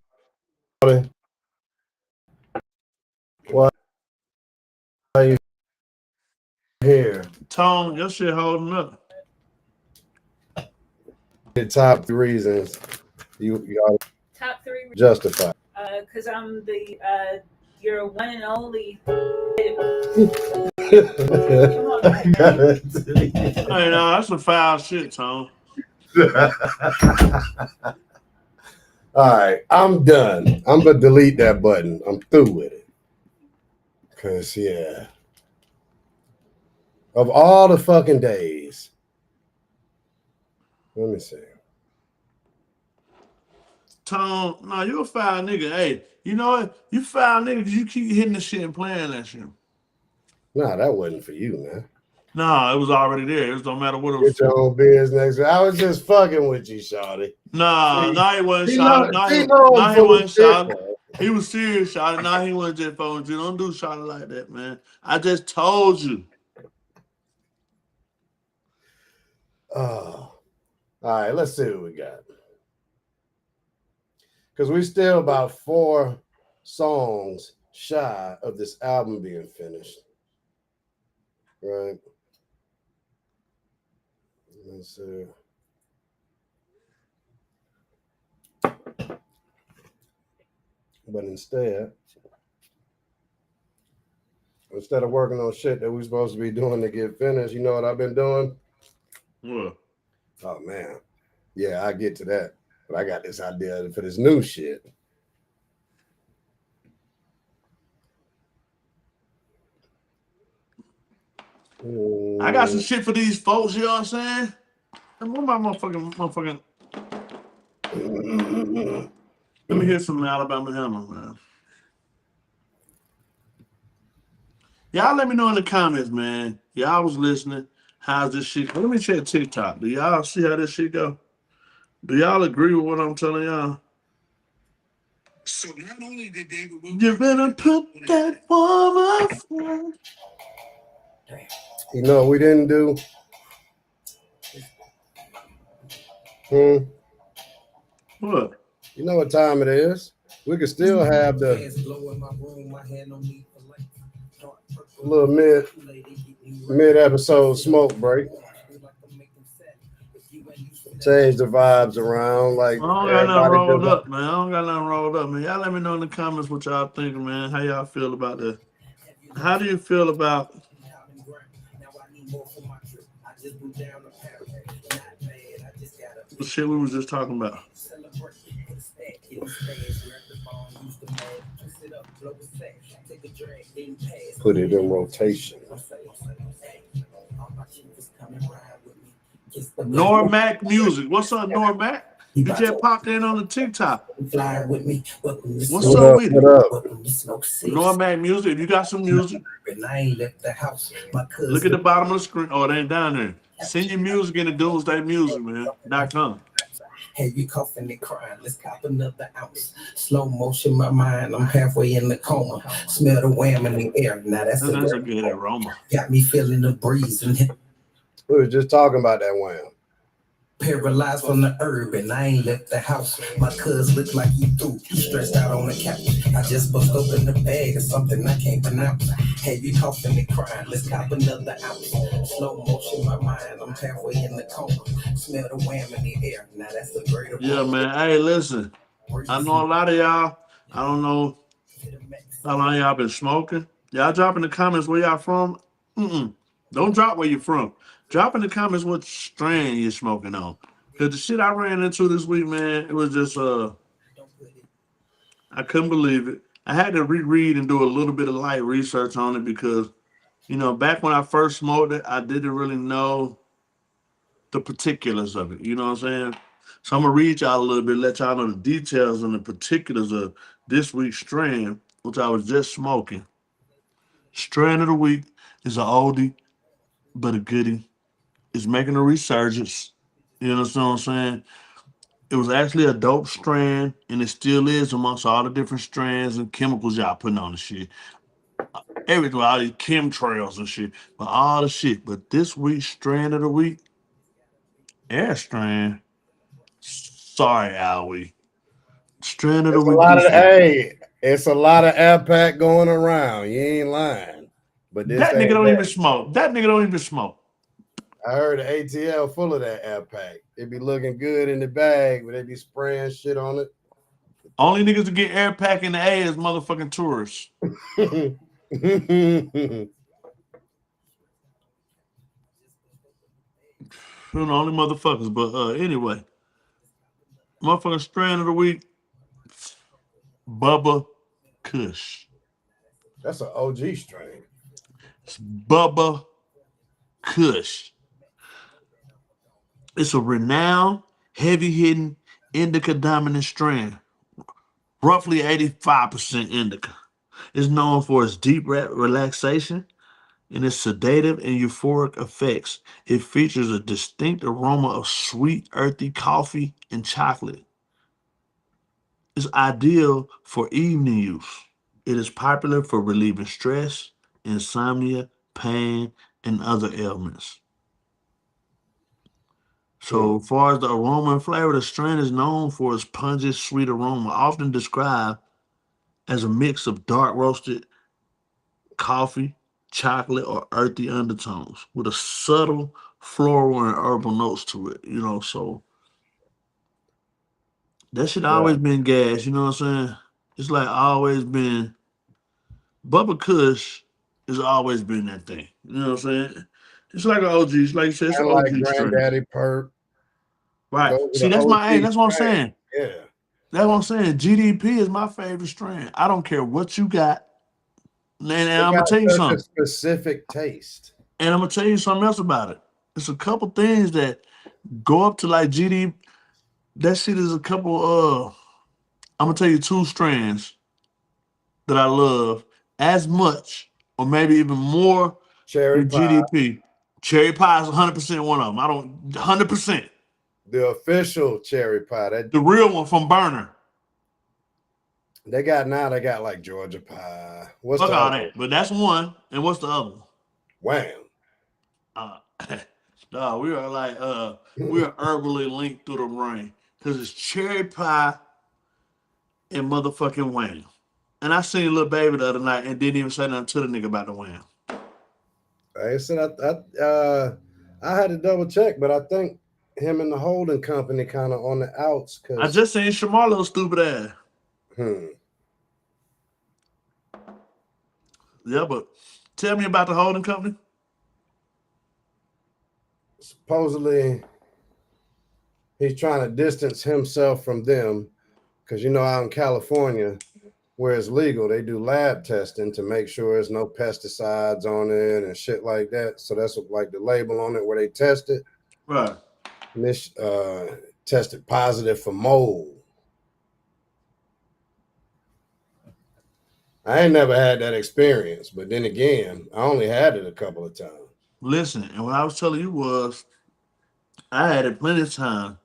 why are you here? Tone, your shit holding up. The top 3 reasons you ought to Top 3 justify. Because I'm the your one and only. Hey, no, that's some foul shit, Tone. All right, I'm done. I'm gonna delete that button. I'm through with it. Cause yeah, of all the fucking days, let me see. Tone, no, you a foul nigga. Hey, you know what? You foul nigga because you keep hitting the shit and playing that shit. Nah, that wasn't for you, man. No, it was already there. It just don't matter what it was. Get your own business. I was just fucking with you, shawty. Nah, he wasn't He shot. He wasn't shot. He was serious, shot. Nah, he wasn't just fucking with you. Don't do shot like that, man. I just told you. Oh, all right. Let's see what we got. Because we still about 4 songs shy of this album being finished. Right. Let's see. But instead of working on shit that we're supposed to be doing to get finished, you know what I've been doing? What? Oh, man. Yeah, I get to that. But I got this idea for this new shit. I got some shit for these folks, you know what I'm saying? And what my motherfucking let me hear some Alabama Hammer, man. Y'all let me know in the comments, man. Y'all was listening. How's this shit? Let me check TikTok. Do y'all see how this shit go? Do y'all agree with what I'm telling y'all? So not only did David you better put that woman first. You know what we didn't do? What? You know what time it is? We could still have the little mid episode smoke break. Change the vibes around like I don't got nothing rolled up, man. I don't got nothing rolled up, man. Y'all let me know in the comments what y'all thinking, man. How y'all feel about that? How do you feel about The shit we was just talking about. Put it in rotation. Normac Music. What's up, Normac? You just popped in on the TikTok. What's up with it? What up? Normac Music. If you got some music, look at the bottom of the screen. Oh, it ain't down there. Send your music in the Doomsday Music, man. .com. Hey, you coughing and crying. Let's cop another ounce. Slow motion, my mind. I'm halfway in the coma. Smell the wham in the air. Now that's a good aroma. Got me feeling the breeze. And we were just talking about that wham. Paralyzed from the herb, and I ain't left the house. My cuz look like he threw, stressed out on the couch. I just bust open the bag of something I can't pronounce. Hey, you coughing and crying. Let's cop another ounce. Slow motion, my mind. I'm halfway in the coma. Smell the wham in the air. Now that's the greater. Yeah, man. Hey, listen. I know a lot of y'all. I don't know how long y'all been smoking. Y'all drop in the comments where y'all from. Don't drop where you're from. Drop in the comments what strain you're smoking on. Because the shit I ran into this week, man, it was just, I couldn't believe it. I had to reread and do a little bit of light research on it because, you know, back when I first smoked it, I didn't really know the particulars of it. You know what I'm saying? So I'm going to read y'all a little bit, let y'all know the details and the particulars of this week's strain, which I was just smoking. Strain of the week is an oldie, but a goodie. It's making a resurgence. You know what I'm saying? It was actually a dope strand, and it still is amongst all the different strands and chemicals y'all putting on the shit. Everything, all these chemtrails and shit, but all the shit. But this week's strand of the week, air strand. Sorry, Alwie. Strand of the week. It's a lot of air pack going around. You ain't lying. But this that nigga don't even smoke. That nigga don't even smoke. I heard the ATL full of that air pack. It be looking good in the bag, but they be spraying shit on it. Only niggas to get air pack in the A is motherfucking tourists. Who the only motherfuckers, but anyway. Motherfucking strand of the week, Bubba Kush. That's an OG strain. It's Bubba Kush. It's a renowned, heavy-hitting indica dominant strain, roughly 85% indica. It's known for its deep relaxation and its sedative and euphoric effects. It features a distinct aroma of sweet, earthy coffee and chocolate. It's ideal for evening use. It is popular for relieving stress, insomnia, pain, and other ailments. So, as far as the aroma and flavor, the strain is known for its pungent, sweet aroma, often described as a mix of dark roasted coffee, chocolate, or earthy undertones with a subtle floral and herbal notes to it. You know, so that shit always been gas. You know what I'm saying? It's like always been. Bubba Kush has always been that thing. You know what I'm saying? It's like an OG. It's like you said, it's an OG like Granddaddy Perp. Right. See, that's my aim. That's what I'm saying. Yeah. That's what I'm saying. GDP is my favorite strand. I don't care what you got. And I'm gonna tell you something. A specific taste. And I'm gonna tell you something else about it. It's a couple things that go up to like GDP. That shit is a couple. I'm gonna tell you two strands that I love as much, or maybe even more. Cherry pie. GDP. Cherry pie is 100% one of them. I don't 100%. The official cherry pie. The real one from Burner. They got like Georgia pie. What's fuck all that? But that's one. And what's the other one? Wham. No, we are like we are herbally linked through the brain. Because it's cherry pie and motherfucking wham. And I seen Lil Baby the other night and didn't even say nothing to the nigga about the wham. I said I had to double check, but I think him and the holding company kind of on the outs. Cause I just seen Shamar little stupid ass. Yeah, but tell me about the holding company. Supposedly, he's trying to distance himself from them because out in California, where it's legal, they do lab testing to make sure there's no pesticides on it and shit like that. So that's like the label on it where they test it. Right. And this tested positive for mold. I ain't never had that experience, but then again, I only had it a couple of times. Listen, and what I was telling you was, I had it plenty of times,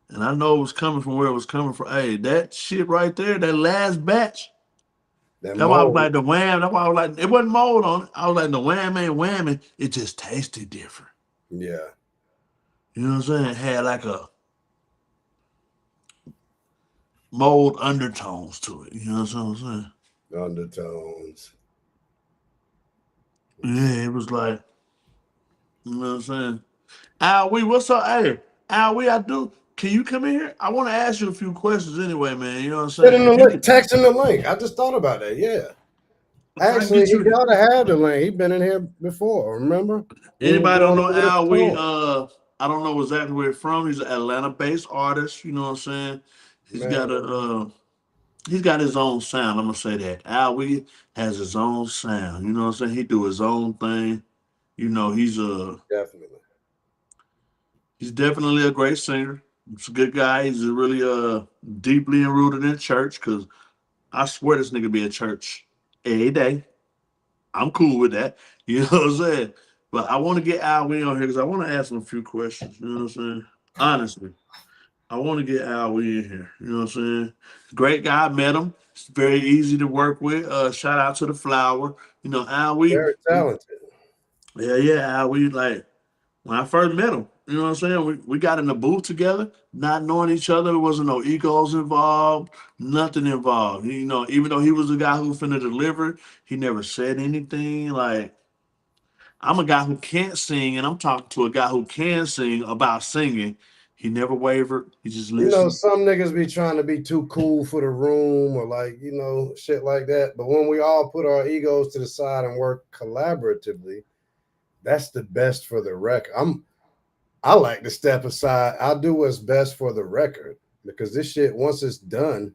and I know it was coming from where it was coming from. Hey, that shit right there, that last batch. That That's why I was mold, like the wham. That's why I was like, it wasn't mold on it. I was like the wham ain't whamming. It just tasted different. yeah. You know what I'm saying? It had like a mold undertones to it. You know what I'm saying? Undertones. Yeah, it was like, you know what I'm saying? Al, what's up? Hey, Al, can you come in here? I want to ask you a few questions anyway, man. You know what I'm Send saying? him the link, text him the link. I just thought about that. Yeah. if I can Actually, get he you, gotta have the link. He been in here before. Remember? We was anybody don't going know over this Al, before. I don't know exactly where he's from. He's an Atlanta-based artist. You know what I'm saying? He's got Man, he's got his own sound. I'm gonna say that. Al has his own sound. You know what I'm saying? He do his own thing. You know, definitely. he's definitely a great singer. He's a good guy. He's really deeply rooted in church, because I swear this nigga be at church every day. I'm cool with that. You know what I'm saying? But I want to get Al Wee on here because I want to ask him a few questions. You know what I'm saying? Honestly, I want to get Al Wee in here. You know what I'm saying? Great guy. I met him. It's very easy to work with. Shout out to the flower. You know, Al Wee. Very talented. Yeah, Al Wee. Like, when I first met him, you know what I'm saying? We got in the booth together, not knowing each other. There wasn't no egos involved, nothing involved. You know, even though he was the guy who finna deliver, he never said anything. Like, I'm a guy who can't sing, and I'm talking to a guy who can sing about singing. He never wavered. He just listened. Some niggas be trying to be too cool for the room or like, shit like that. But when we all put our egos to the side and work collaboratively, that's the best for the record. I like to step aside. I'll do what's best for the record because this shit, once it's done,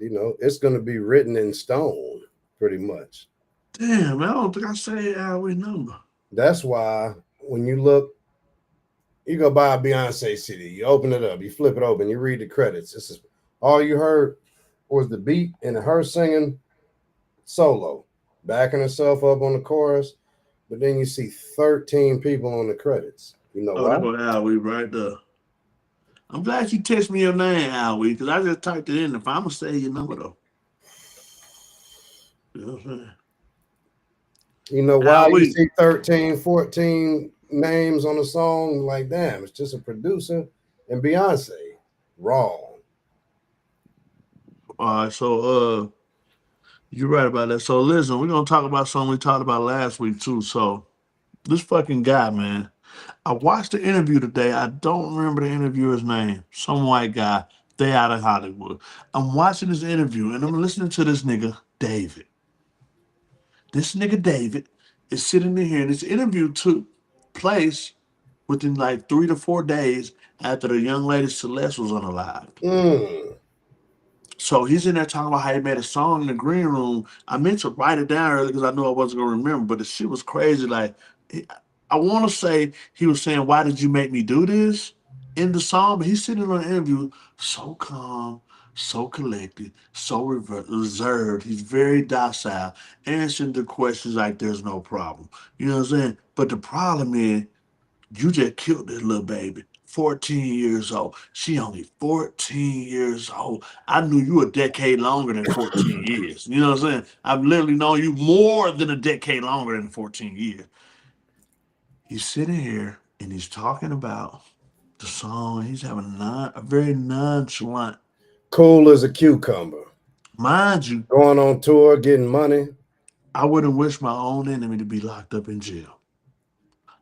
it's going to be written in stone pretty much. Damn, man, I don't think I say Al Wee number. That's why when you look, you go buy a Beyonce CD, you open it up, you flip it open, you read the credits. This is all you heard was the beat and her singing solo, backing herself up on the chorus. But then you see 13 people on the credits. You know why? There go Al Wee right there. I'm glad you text me your name, Al Wee, because I just typed it in. If I'm going to say your number, though. You know what I'm saying? You know why you see 13, 14 names on a song? Like, damn, it's just a producer and Beyonce. Wrong. All right, so you're right about that. So listen, we're gonna talk about something we talked about last week too. So this fucking guy, man. I watched the interview today. I don't remember the interviewer's name. Some white guy. They out of Hollywood. I'm watching this interview and I'm listening to this nigga, David. This nigga David is sitting in here, and this interview took place within like 3 to 4 days after the young lady Celeste was unalived. So he's in there talking about how he made a song in the green room. I meant to write it down earlier because I knew I wasn't gonna remember, but the shit was crazy. Like, I want to say he was saying, "Why did you make me do this?" in the song, but he's sitting on an interview, so calm, so collected, so reserved. He's very docile, answering the questions like there's no problem. You know what I'm saying? But the problem is, you just killed this little baby. 14 years old. She only 14 years old. I knew you a decade longer than 14 years. You know what I'm saying? I've literally known you more than a decade longer than 14 years. He's sitting here and he's talking about the song. He's having a very nonchalant. Cool as a cucumber. Mind you, going on tour, getting money. I wouldn't wish my own enemy to be locked up in jail.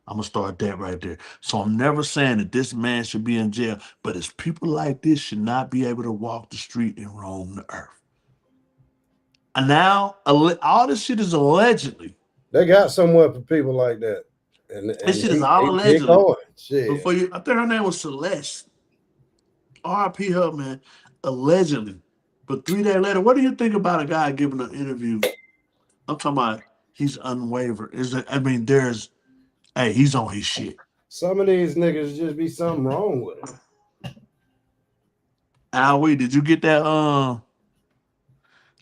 I'm going to start that right there. So I'm never saying that this man should be in jail, but it's people like this should not be able to walk the street and roam the earth. And now, all this shit is allegedly. They got somewhere for people like that. And this shit is all allegedly. Going. Shit. I think her name was Celeste. R.I.P. her, man. Allegedly. But 3 days later, what do you think about a guy giving an interview? I'm talking about he's unwavering. Hey, he's on his shit. Some of these niggas just be something wrong with them. Alwee, did you get that?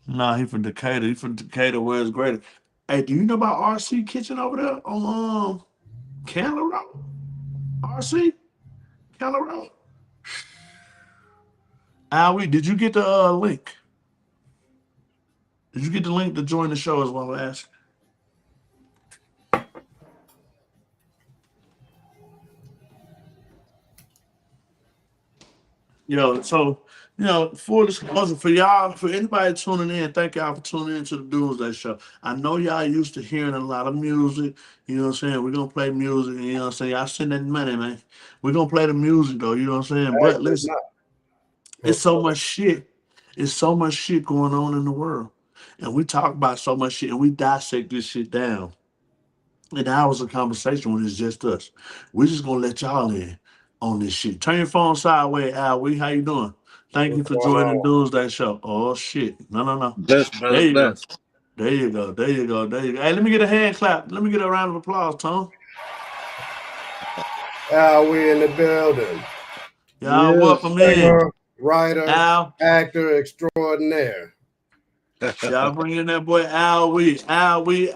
Nah, he from Decatur. He from Decatur, where it's greater. Hey, do you know about RC Kitchen over there on Candler Road? RC Candler Road. Alwee, did you get the link? Did you get the link to join the show? Is what I'm asking. So full disclosure for y'all, for anybody tuning in, thank y'all for tuning in to the Doomsday Show. I know y'all used to hearing a lot of music. You know what I'm saying? We're gonna play music. You know what I'm saying? Y'all send that money, man. We're gonna play the music though. You know what I'm saying? But Actually, listen, it's not. so much shit. It's so much shit going on in the world, and we talk about so much shit, and we dissect this shit down in hours of conversation when it's just us. We're just gonna let y'all in on this shit. Turn your phone sideways, Al. How you doing? Thank you What's for going joining on? Doomsday Show. Oh shit. No. Best, There brother, you go. best. There you go. There you go. There you go. Hey, let me get a hand clap. Let me get a round of applause, Tom. Al, we in the building. Y'all Yes. welcome in. Singer, writer, Al. actor extraordinaire. Y'all bring in that boy Al Wee. Al Wee.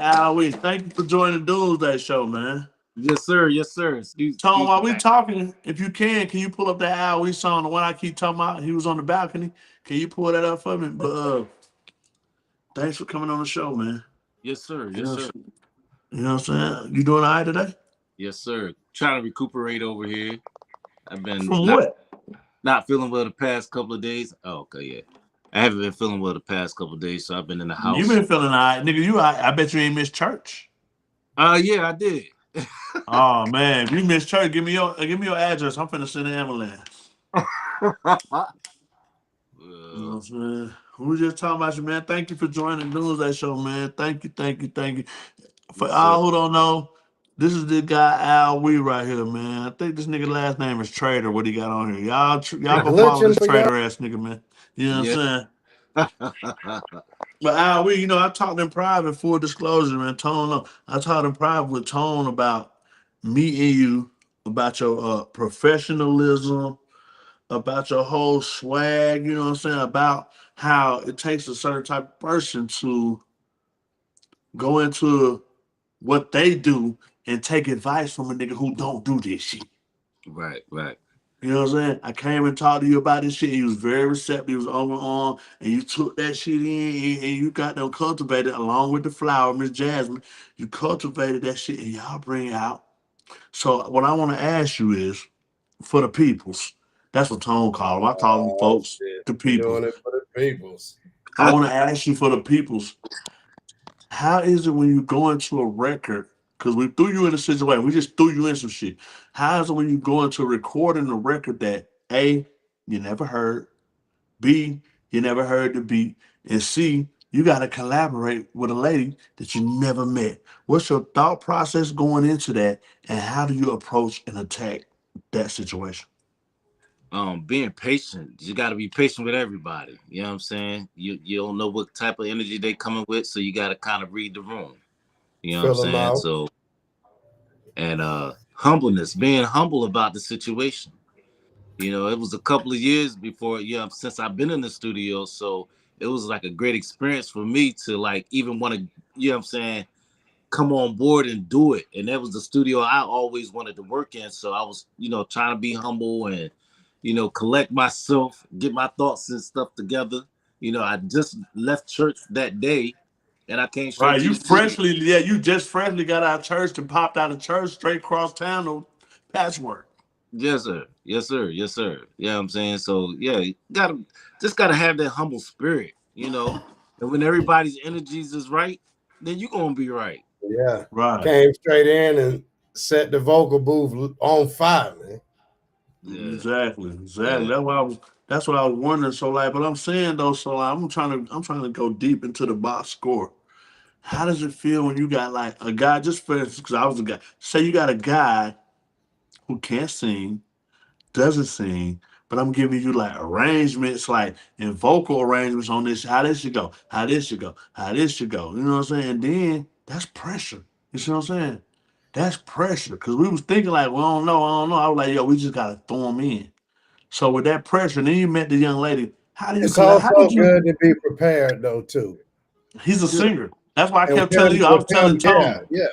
Thank you for joining Doomsday Show, man. Yes, sir. Yes, sir. Tom, Excuse while we me. talking, if you can you pull up that Al Wee song, the one I keep talking about? He was on the balcony. Can you pull that up for me? But thanks for coming on the show, man. Yes, sir. You Yes, know, sir. you know what I'm saying? You doing all right today? Yes, sir. Trying to recuperate over here. I've been From not what? not feeling well the past couple of days. Oh, okay, yeah. I haven't been feeling well the past couple of days, so I've been in the You house. been feeling all right, nigga. I bet you ain't missed church. Yeah, I did. Oh man, if you missed church, give me your address. I'm finna send an ambulance. You know what I'm saying? We were just talking about you, man. Thank you for joining the Doomsday Show, man. Thank you. For yes, sir. all who don't know, this is the guy Al Wee right here, man. I think this nigga last name is Trader. What he got on here? Y'all go follow Glitching this for y'all. Trader ass nigga, man. You know what Yeah. I'm saying? But Al Wee, I talked in private. Full disclosure, man. Tone, no, I talked in private with Tone about meeting you, about your professionalism, about your whole swag. You know what I'm saying? About how it takes a certain type of person to go into what they do and take advice from a nigga who don't do this shit. Right, right. You know what I'm saying? I came and talked to you about this shit. He was very receptive. He was on, and you took that shit in, and you got them cultivated along with the flower, Miss Jasmine. You cultivated that shit, and y'all bring it out. So what I want to ask you is, for the peoples, that's what Tone call them. I call them Oh folks, shit. the You peoples. doing it for the peoples. I want to ask you for the peoples. How is it when you go into a record? Because we threw you in a situation, we just threw you in some shit. How is it when you go into recording a record that A, you never heard, B, you never heard the beat, and C, you got to collaborate with a lady that you never met? What's your thought process going into that, and how do you approach and attack that situation? Being patient. You got to be patient with everybody. You know what I'm saying? You don't know what type of energy they coming with, so you got to kind of read the room. You know what I'm Fill them saying? out. So, and humbleness, being humble about the situation. It was a couple of years before, since I've been in the studio, so it was like a great experience for me to like even want to, come on board and do it. And that was the studio I always wanted to work in. So I was, trying to be humble and, collect myself, get my thoughts and stuff together. I just left church that day and I came straight Right, to the studio. you just freshly got out of church and popped out of church straight across town on patchwork. Yes, sir. Yes, sir. Yes, sir. Yeah, I'm saying. So yeah, you gotta have that humble spirit. And when everybody's energies is right, then you're gonna be right. Yeah. Right. Came straight in and set the vocal booth on fire, man. Yeah. Exactly. Yeah. That's what I was wondering. So like, but I'm saying though, so like, I'm trying to go deep into the box score. How does it feel when you got like a guy, just for instance, because I was a guy, say you got a guy who can't sing, doesn't sing, but I'm giving you like arrangements, like and vocal arrangements on this. How this should go, how this should go, how this should go. You know what I'm saying? And then that's pressure. You see what I'm saying? That's pressure because we was thinking like, well, I don't know. I was like, yo, we just gotta throw them in. So with that pressure, then you met the young lady. How do you It's collect? How also did you? good to be prepared though too. He's a Yeah. singer. That's why I And kept telling you. I was with telling him, yeah, Tone. yeah,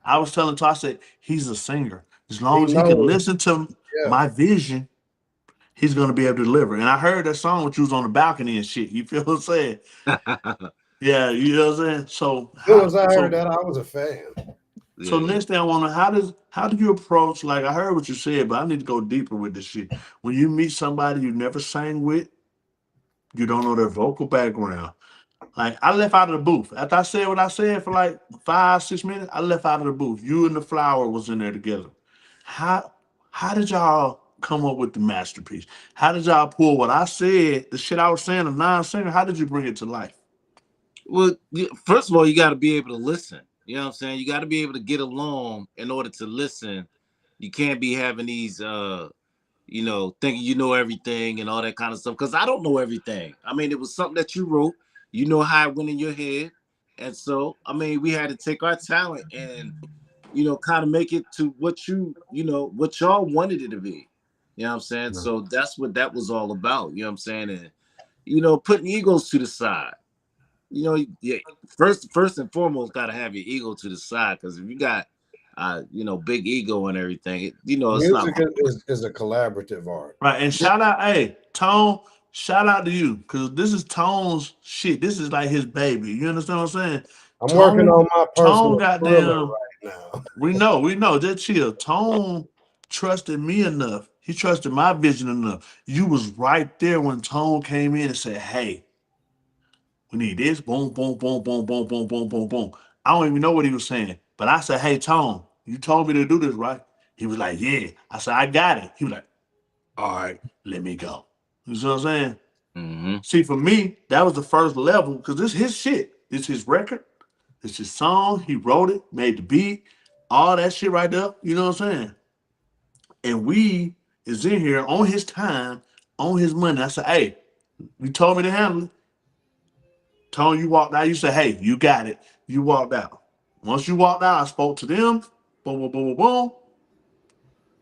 I was telling Tone. I said he's a singer. As he long as he can knows, listen to yeah. my vision, he's gonna be able to deliver. And I heard that song when you was on the balcony and shit. You feel what I'm saying? Yeah, you know what I'm saying. So As soon as how? I heard So that, I was a fan. so Yeah. next thing I want to how do you approach? Like I heard what you said, but I need to go deeper with this shit. When you meet somebody you never sang with, you don't know their vocal background. Like I left out of the booth after I said what I said for like 5, 6 minutes. I left out of the booth. You and the flower was in there together. How how did y'all come up with the masterpiece? How did y'all pull what I said, the shit I was saying, a non-singer? How did you bring it to life? Well, first of all, you got to be able to listen. You know what I'm saying? You got to be able to get along in order to listen. You can't be having these thinking you know everything and all that kind of stuff. Because I don't know everything. I mean, it was something that you wrote. You know how it went in your head, and so I mean, we had to take our talent and kind of make it to what y'all wanted it to be. You know what I'm saying? Yeah. So that's what that was all about. You know what I'm saying? And putting egos to the side. Yeah. First and foremost, got to have your ego to the side because if you got big ego and everything, it's not. Music is a collaborative art. Right. And shout out, hey, Tone, shout out to you. Cause this is Tone's shit. This is like his baby. You understand what I'm saying? I'm working on my Tone personal thriller goddamn. right now. We know. Just chill. Tone trusted me enough. He trusted my vision enough. You was right there when Tone came in and said, hey, we need this. Boom, boom, boom, boom, boom, boom, boom, boom, boom. I don't even know what he was saying. But I said, hey, Tone, you told me to do this, right? He was like, yeah. I said, I got it. He was like, all right, let me go. You see what I'm saying? Mm-hmm. See, for me, that was the first level because this his shit. It's his record. It's his song. He wrote it, made the beat, all that shit right there. You know what I'm saying? And we is in here on his time, on his money. I said, hey, you told me to handle it. Tony, you walked out. You said, hey, you got it. You walked out. Once you walked out, I spoke to them. Boom, boom, boom, boom, boom.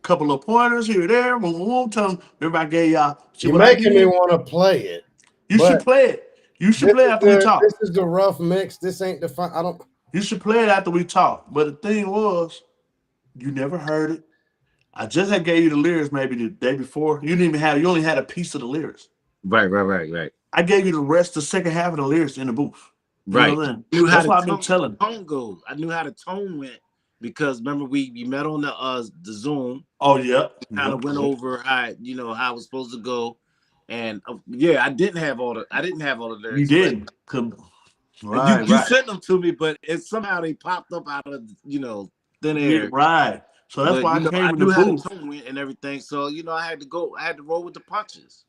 Couple of pointers here, there. Boom, boom, boom. Tell them, remember I gave y'all. See You're what I making me did? want to play it, You but should play it. You should play after we talk. this is the rough mix. This ain't the fun. I don't. You should play it after we talk. But the thing was, you never heard it. I just had gave you the lyrics maybe the day before. You didn't even have. You only had a piece of the lyrics. Right. I gave you the rest, the second half of the lyrics in the booth. You know Right. what I'm saying? I knew how That's the why I've been telling. tone goes. I knew how the tone went because remember we met on the Zoom. Oh yeah, Kind of went over how it was supposed to go, and I didn't have all the you lyrics, but didn't. and you Right. sent them to me, but somehow they popped up out of thin Yeah, air. right. So that's But why I I came in the knew how the booth. tone went and everything, so I had to roll with the punches.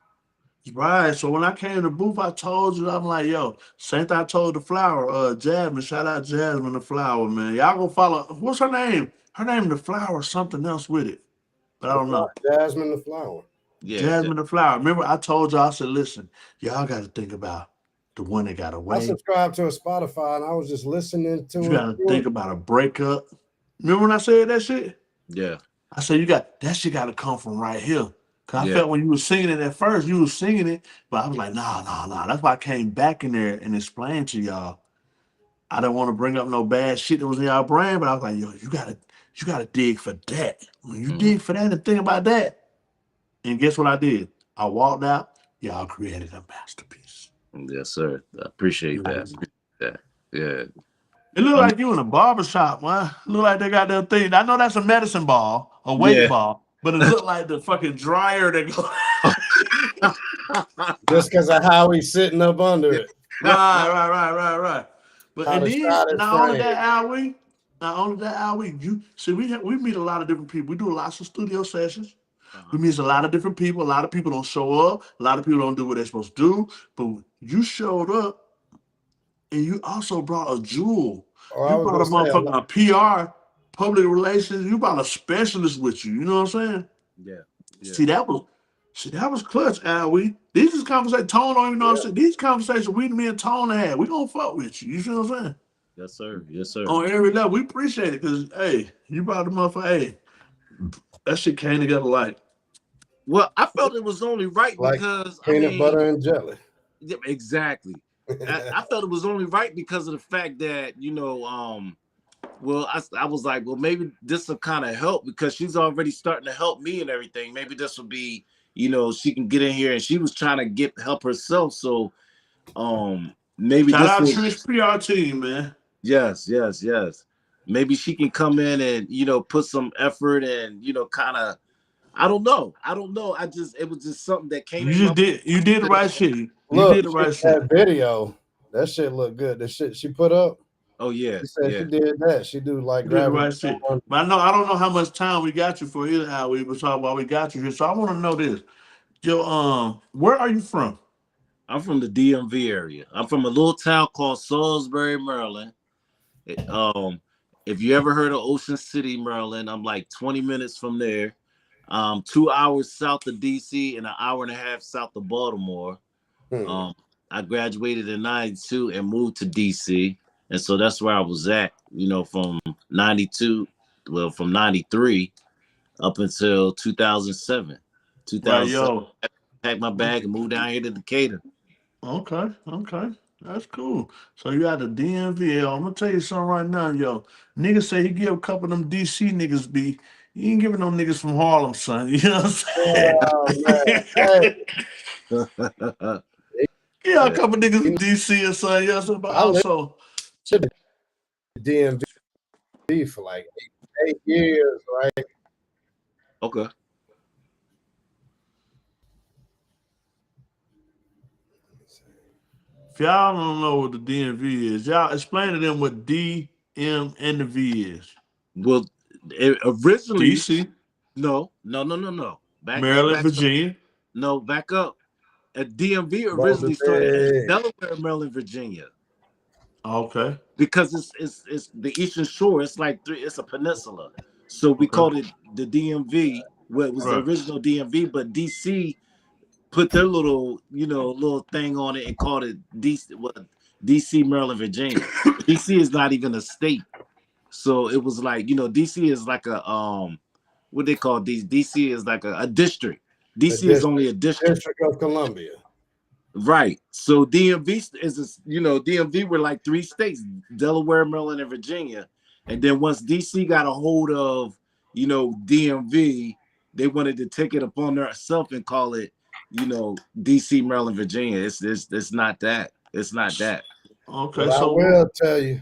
Right. So when I came in the booth, I told you, I'm like, yo, same thing I told the flower, Jasmine, shout out Jasmine the flower, man. Y'all go follow. What's her name? Her name the flower, something else with it. But I don't know. Jasmine the flower. Yeah, Jasmine the flower. Remember, I told y'all, I said, listen, y'all got to think about the one that got I away. subscribed to a Spotify and I was just listening to You it. got to think about a breakup. Remember when I said that shit? yeah. I said, you got that shit got to come from right here. Cause I Yeah. felt when you were singing it at first, you were singing it, but I was like, nah. That's why I came back in there and explained to y'all. I don't want to bring up no bad shit that was in y'all brain, but I was like, yo, you gotta dig for that. When you dig for that and think about that, and guess what I did? I walked out. Y'all created a masterpiece. Yes, sir. I appreciate that. Yeah. It looked Um, like you in a barber shop, man. Look like they got their thing. I know that's a medicine ball, a weight yeah. ball, but it looked like the fucking dryer that goes. Just because of how he's sitting up under it. Right. But How and the then shot is not only framed. that, Alwe, you see we meet a lot of different people. We do lots of studio sessions. We Uh-huh. meet a lot of different people. A lot of people don't show up. A lot of people don't do what they're supposed to do. But you showed up and you also brought a jewel. Or I You was brought a gonna say a motherfucking PR, public relations. You brought a specialist with you. You know what I'm saying? Yeah. See, that was See, that was clutch, Al. These is conversations. Tone don't even know what I'm saying. These conversations me and Tone had. We gonna fuck with you. You see what I'm saying? Yes, sir. Yes, sir. On every level, we appreciate it because hey, you brought the motherfucker. Hey, that shit came together like. Well, I felt it was only right Like because peanut butter and jelly. Yeah, exactly. I felt it was only right because of the fact that well, I was like, well, maybe this will kind of help because she's already starting to help me and everything. Maybe this will be, she can get in here, and she was trying to help herself. So, maybe Shout this out will. Trish PR team, man. Yes, yes, yes. Maybe she can come in and put some effort and kind of. I don't know. It was just something that came in my. You did the right shit. You Look, did the right shit. that video, that shit looked good. The shit she put up. Oh yeah, She said yeah. she did that. She do like You did the gravity. right shit. But I don't know how much time we got you for either, how we was talking about we got you here. So I want to know this. Yo, where are you from? I'm from the DMV area. I'm from a little town called Salisbury, Maryland. If you ever heard of Ocean City, Maryland, I'm like 20 minutes from there. 2 hours south of DC and an hour and a half south of Baltimore. I graduated in 92 and moved to DC. And so that's where I was at, from 92, from 93 up until 2007. Right, 2007, yo. packed my bag and moved down here to Decatur. Okay. That's cool. So you got the DMV. Yo, I'm gonna tell you something right now, yo. Niggas say he give a couple of them DC niggas be. He ain't giving no niggas from Harlem, son. You know what I'm saying? Yeah, a couple niggas from DC or something. Yeah, so, but I lived also in the DMV for like 8 years, right? Okay. if y'all don't know what the DMV is, y'all explain to them what D, M, and the V is. Well, originally, DC, no. Back Maryland, up. Virginia. No, back up. DMV Both originally of started as them. Delaware, Maryland, Virginia, Okay. because it's the Eastern Shore. It's like it's a peninsula, so we Okay. called it the DMV. Well, it was the Right. original DMV, but DC put their little thing on it and called it DC, Maryland, Virginia. DC is not even a state, so it was like DC is like a what they call DC is like a district. DC is only a district. District of Columbia. Right. So DMV were like 3 states: Delaware, Maryland, and Virginia. And then once DC got a hold of DMV, they wanted to take it upon themselves and call it DC, Maryland, Virginia. It's not that. It's not that. Okay. But I So will tell you,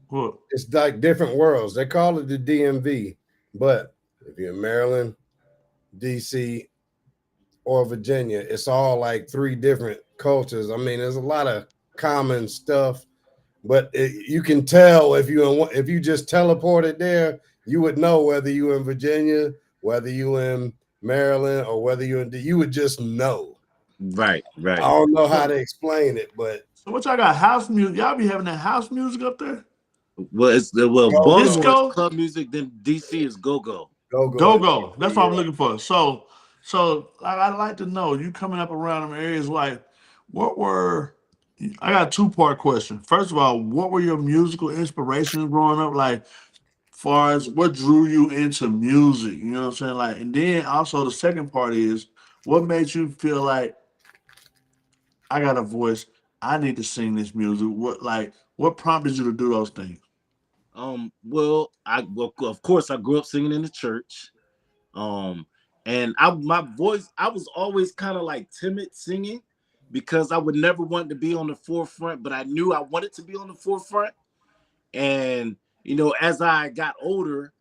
what? it's like different worlds. They call it the DMV, but if you're in Maryland, DC, or Virginia, it's all like 3 different cultures. I mean, there's a lot of common stuff, but you can tell if you just teleported there, you would know whether you in Virginia, whether you in Maryland, or whether you would just know. Right. I don't know how to explain it, but So what y'all got? House music? Y'all be having that house music up there? Well, Baltimore Disco? is club music, then DC is go-go. Go. That's what I'm looking for. So I'd like to know, you coming up around them areas, like I got a 2-part question. First of all, what were your musical inspirations growing up? Like, far as what drew you into music, you know what I'm saying? Like, and then also the second part is what made you feel like I got a voice, I need to sing this music. What prompted you to do those things? Well, of course I grew up singing in the church. And my voice, I was always kind of like timid singing because I would never want to be on the forefront, but I knew I wanted to be on the forefront. And as I got older,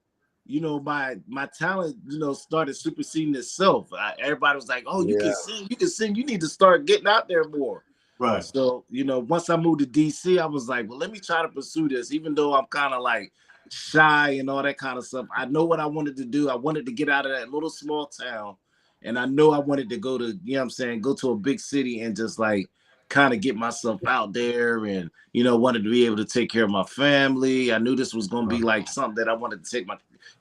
my talent, started superseding itself. Everybody was like, "Oh, you can sing. You need to start getting out there more." Right. So, once I moved to DC, I was like, well, let me try to pursue this, even though I'm kind of like shy and all that kind of stuff. I know what I wanted to do. I wanted to get out of that little small town. And I know I wanted to go to, go to a big city and just like kind of get myself out there and, wanted to be able to take care of my family. I knew this was going to be like something that I wanted to take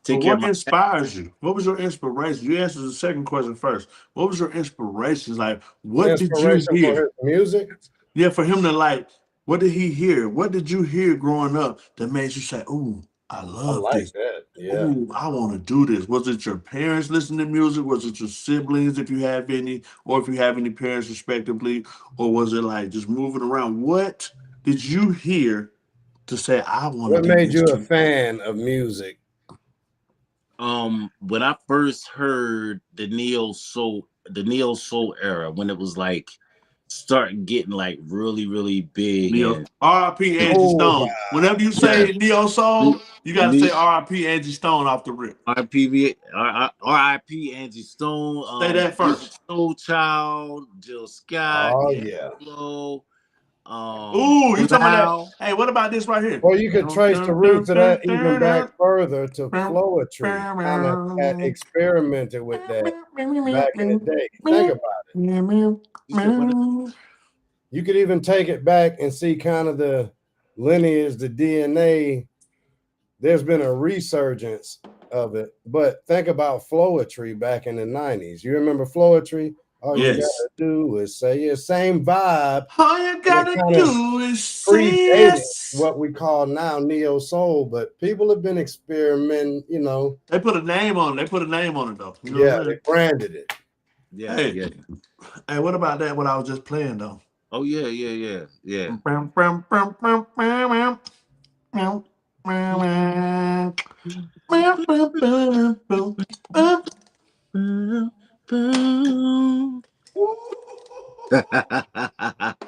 take care of what my. inspires you? What was your inspiration? You answered the second question first. What was your inspirations? Like, what did you Inspiration for hear? his music. Yeah, for him to like, what did he hear? What did you hear growing up that made you say, "Ooh, I I love like this. that. Yeah. Ooh, I want to do this"? Was it your parents listening to music? Was it your siblings, if you have any, or if you have any parents, respectively, or was it like just moving around? What did you hear to say, "I want to What do made this you a too"? fan of music? When I first heard the neo soul era, when it was like starting getting like really really big, Neo, and R.I.P. Angie Oh Stone. Whenever you yeah, say Neo Soul, you got to say R.I.P. Angie Stone off the rip. RIP Angie Stone, Say that Music first. Soul Child, Jill Scott, Oh yeah. D'Angelo, Ooh, you talking about that? Bilal. Hey, what about this right here? Well, you could Dun, trace the dun, roots dun, of dun, that even dun, back dun, further to dun, Floetry. Kind of had experimented with that back in the day. Think about it. You said what? You could even take it back and see kind of the lineage, the DNA. There's been a resurgence of it. But think about Floetry back in the 90s. You remember Floetry? All you Yes. gotta do is say your same vibe. All you And it gotta kind of do is say predated yes. what we call now neo soul, but people have been experimenting, They put a name on it. They put a name on it though. You know what yeah, I'm they saying? branded it. Yeah, Hey, yeah. hey, what about that? What I was just playing though. Oh yeah, yeah, yeah, yeah.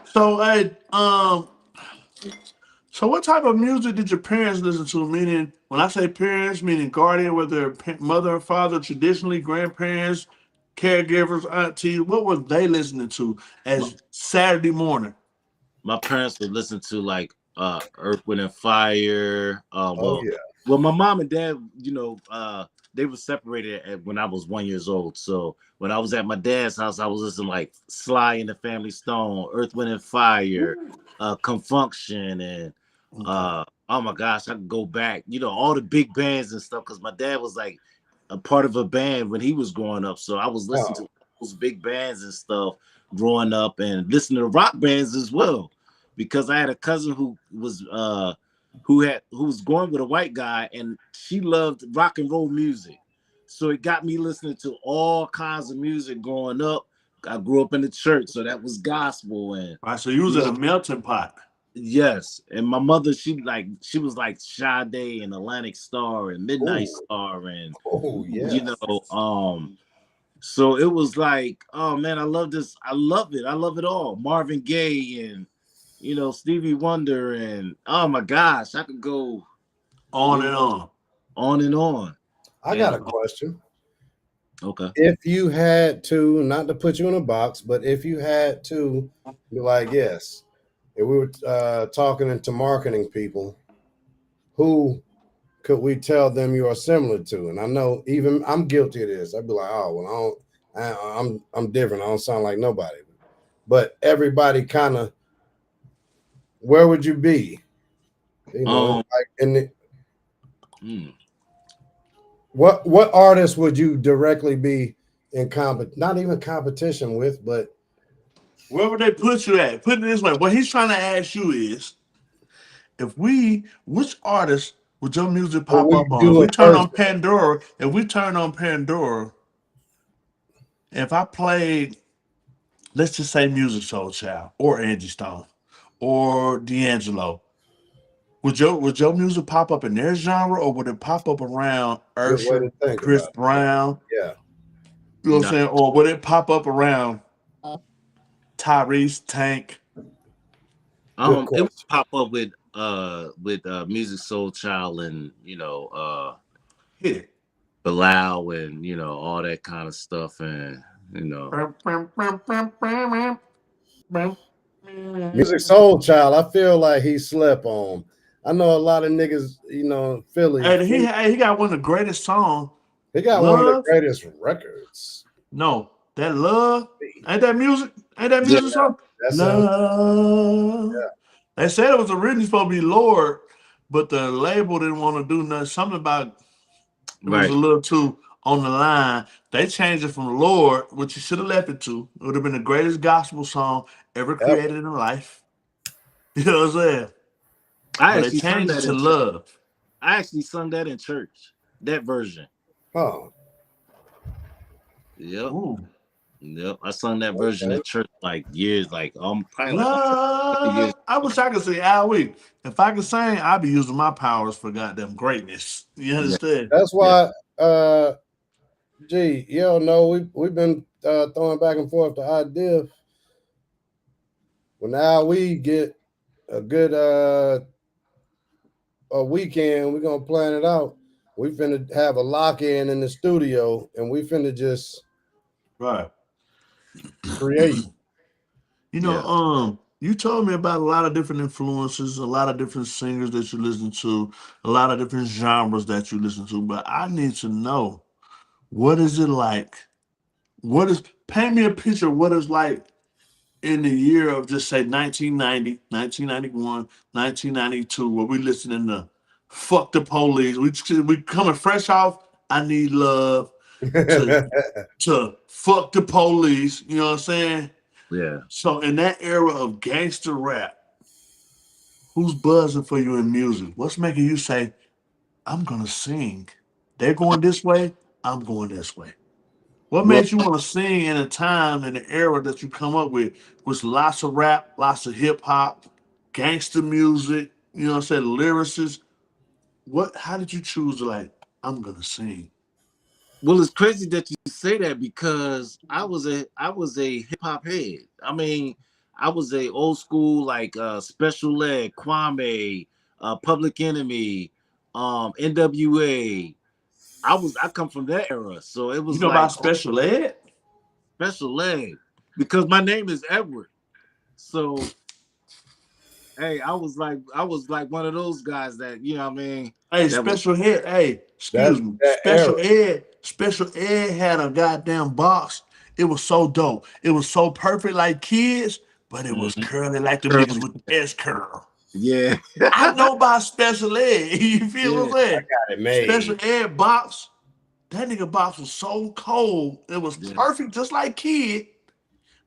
So, hey, so what type of music did your parents listen to? Meaning, when I say parents, meaning guardian, whether mother or father, traditionally grandparents, caregivers, aunties, what were they listening to my, as Saturday morning? my parents would listen to like Earth, Wind and Fire. Oh yeah. Well, my mom and dad, they were separated when I was 1 year old. So when I was at my dad's house, I was listening like Sly and the Family Stone, Earth, Wind and Fire, Confunction, and Okay. oh my gosh, I could go back, all the big bands and stuff, because my dad was like a part of a band when he was growing up. So I was listening to Oh, those big bands and stuff growing up, and listening to rock bands as well, because I had a cousin who was going with a white guy, and she loved rock and roll music. So it got me listening to all kinds of music growing up. I grew up in the church, so that was gospel, and All right, so you was you in know, a melting pot. yes. And my mother, she was like Sade and Atlantic Star and Midnight oh, Star, and oh you yeah. know, so it was like, oh man, I love this. I love it. I love it all. Marvin Gaye and Stevie Wonder, and oh my gosh, I could go, On you and know, on. on and on. I got And a question. okay, If you had to, not to put you in a box, but if you had to be like, yes, if we were talking to marketing people, who could we tell them you are similar to? And I know even I'm guilty of this. I'd be like, oh, well, I'm different. I don't sound like nobody. But everybody kind of, where would you be? um, Like in the, hmm, what artist would you directly be in not even competition with, but Where would they put you at? Put it this way. What he's trying to ask you is, which artist would your music what pop we up on? If do we in turn on person? Pandora, if I played, let's just say Music Soul Child or Angie Stone or D'Angelo, would your music pop up in their genre, or would it pop up around Good way to Ursher, think Chris about Brown? it. Yeah, You know what I'm no, saying? Or would it pop up around Tyrese, Tank? good it would question. pop up with Music Soul Child, and Hit it. Bilal, and all that kind of stuff, and you know Music Soul Child, I feel like he slept on. I know a lot of niggas, Philly And he sleep. he got one of the greatest songs, He got one of the Love. greatest records. No, that Love. Ain't that music? Ain't that yeah. music song? That's him. Love. Yeah. They said it was originally supposed to be Lord, but the label didn't want to do nothing. Something about It was a little too on the line. They changed it from Lord, which you should have left it to. It would have been the greatest gospel song ever Yep. created in life. You know what I'm saying? I But they actually sung changed it that to in church. Love. I actually sung that in church. That version. Oh, Yep. Ooh. Yep. I sung that version okay. in church like years, like probably like almost 20 years. Love. I wish I could sing all week. If I could sing, I'd be using my powers for goddamn greatness. You Yeah. understand? That's Yeah. why. Gee, you don't know. We've been throwing back and forth the idea. Well, now we get a good a weekend. We're gonna plan it out. We finna have a lock-in in the studio, and we finna just Right. create. You know, Yeah. you told me about a lot of different influences, a lot of different singers that you listen to, a lot of different genres that you listen to, but I need to know, what is it like? What is paint me a picture of what it's like in the year of, just say, 1990, 1991, 1992, where we listening to Fuck the Police. We coming fresh off I Need Love to Fuck the Police, you know what I'm saying? Yeah. So in that era of gangster rap, who's buzzing for you in music? What's making you say, I'm gonna sing? They're going this way, I'm going this way. What Well, made you want to sing in a time and an era that you come up with was lots of rap, lots of hip hop, gangster music, you know what I'm saying, lyricists? How did you choose to, like, I'm gonna sing? well, it's crazy that you say that because I was a hip hop head. I mean, I was a old school like Special Ed, Kwame, Public Enemy, NWA. I come from that era, so it You was know about like special ed? Special Ed because my name is Edward. So hey, I was like one of those guys that you know what I mean Hey, that was special ed. Hey, That's excuse me. that era. Special ed had a goddamn box. It was so dope. It was so perfect like kids, but it was Mhm. curly like them niggas Curly. with the S curl. Yeah. I know about special ed. You feel what Yeah. I'm saying? Got it Special made. ed box. That nigga box was so cold. It was Yeah. perfect, just like kid,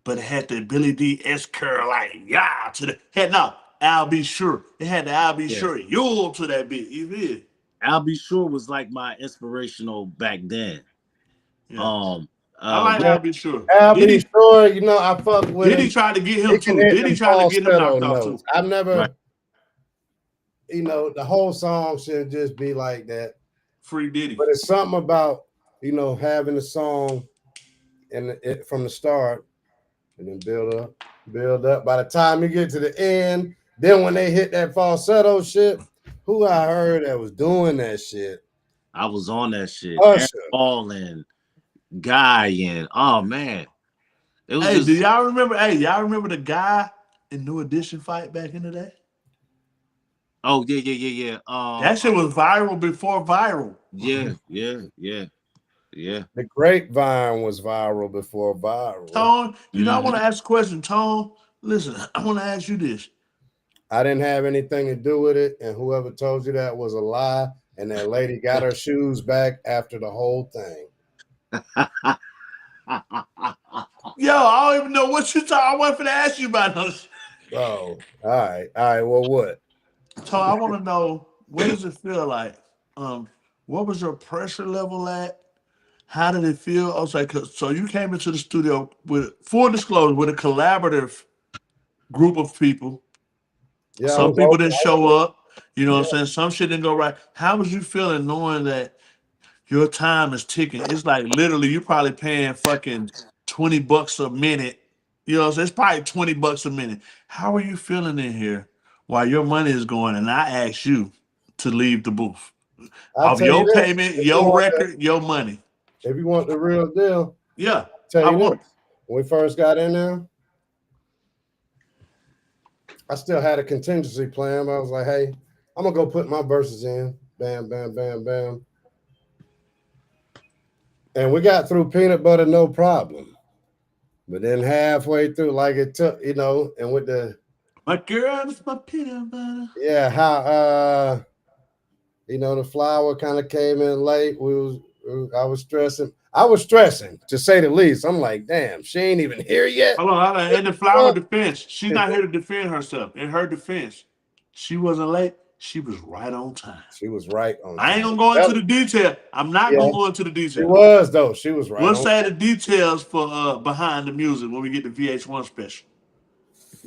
but it had the Billy D S curl, like, yeah, to the had no. I'll be sure. It had the I'll be Yeah. sure you to that bit. You feel? I'll be sure was like my inspirational back then. Yeah. Um, I like Yeah, I'll be sure. I'll be sure. You know, I fuck with Diddy him. tried to get him He can too. hit Diddy them tried to get him falsetto knocked off too. notes. I've right. never, the whole song should just be like that. Free Diddy. But it's something about having the song and it from the start and then build up, build up. By the time you get to the end, then when they hit that falsetto shit, who I heard that was doing that shit? I was on that shit. Aaron Usher. Paul and Guy and oh man, it was Hey, do just y'all remember? Hey, y'all remember the guy in New Edition fight back in the day? oh yeah. That shit was viral before viral. Yeah. The Grapevine was viral before viral. Tone, I Hmm. want to ask a question. Tone, listen, I want to ask you this. I didn't have anything to do with it, and whoever told you that was a lie. And that lady got her shoes back after the whole thing. Yo, I don't even know what you talking. I wasn't finna ask you about no shit. Oh, all right. Well, what? So I want to know, what does it feel like? What was your pressure level at? How did it feel? I was like, so you came into the studio with, full disclosure, with a collaborative group of people. Yeah, I Some was people didn't show open. up. You know what I'm saying? Some shit didn't go right. How was you feeling knowing that your time is ticking? It's like literally you probably paying fucking $20 a minute. You know what I'm saying? It's probably $20 a minute. How are you feeling in here while your money is going? And I ask you to leave the booth. I'll Of tell you your this: payment, your record, your money. if you want the real deal, Yeah, I'll tell I you want it. this. When we first got in there, I still had a contingency plan. But I was like, hey, I'm gonna go put my verses in. Bam, bam, bam, bam. And we got through peanut butter no problem. But then halfway through, like it took, and with the My girl is my peanut butter. how You know, the flower kind of came in late. I was stressing. I was stressing, to say the least. I'm like, damn, she ain't even here yet. Hold on. In the flower defense, she's not here to defend herself. In her defense, she wasn't late. She was right on time. She was right on I ain't time. gonna go into the detail. I'm not gonna go into the She detail. was, though. She was right We'll on say time. the details for behind the music when we get the VH1 special.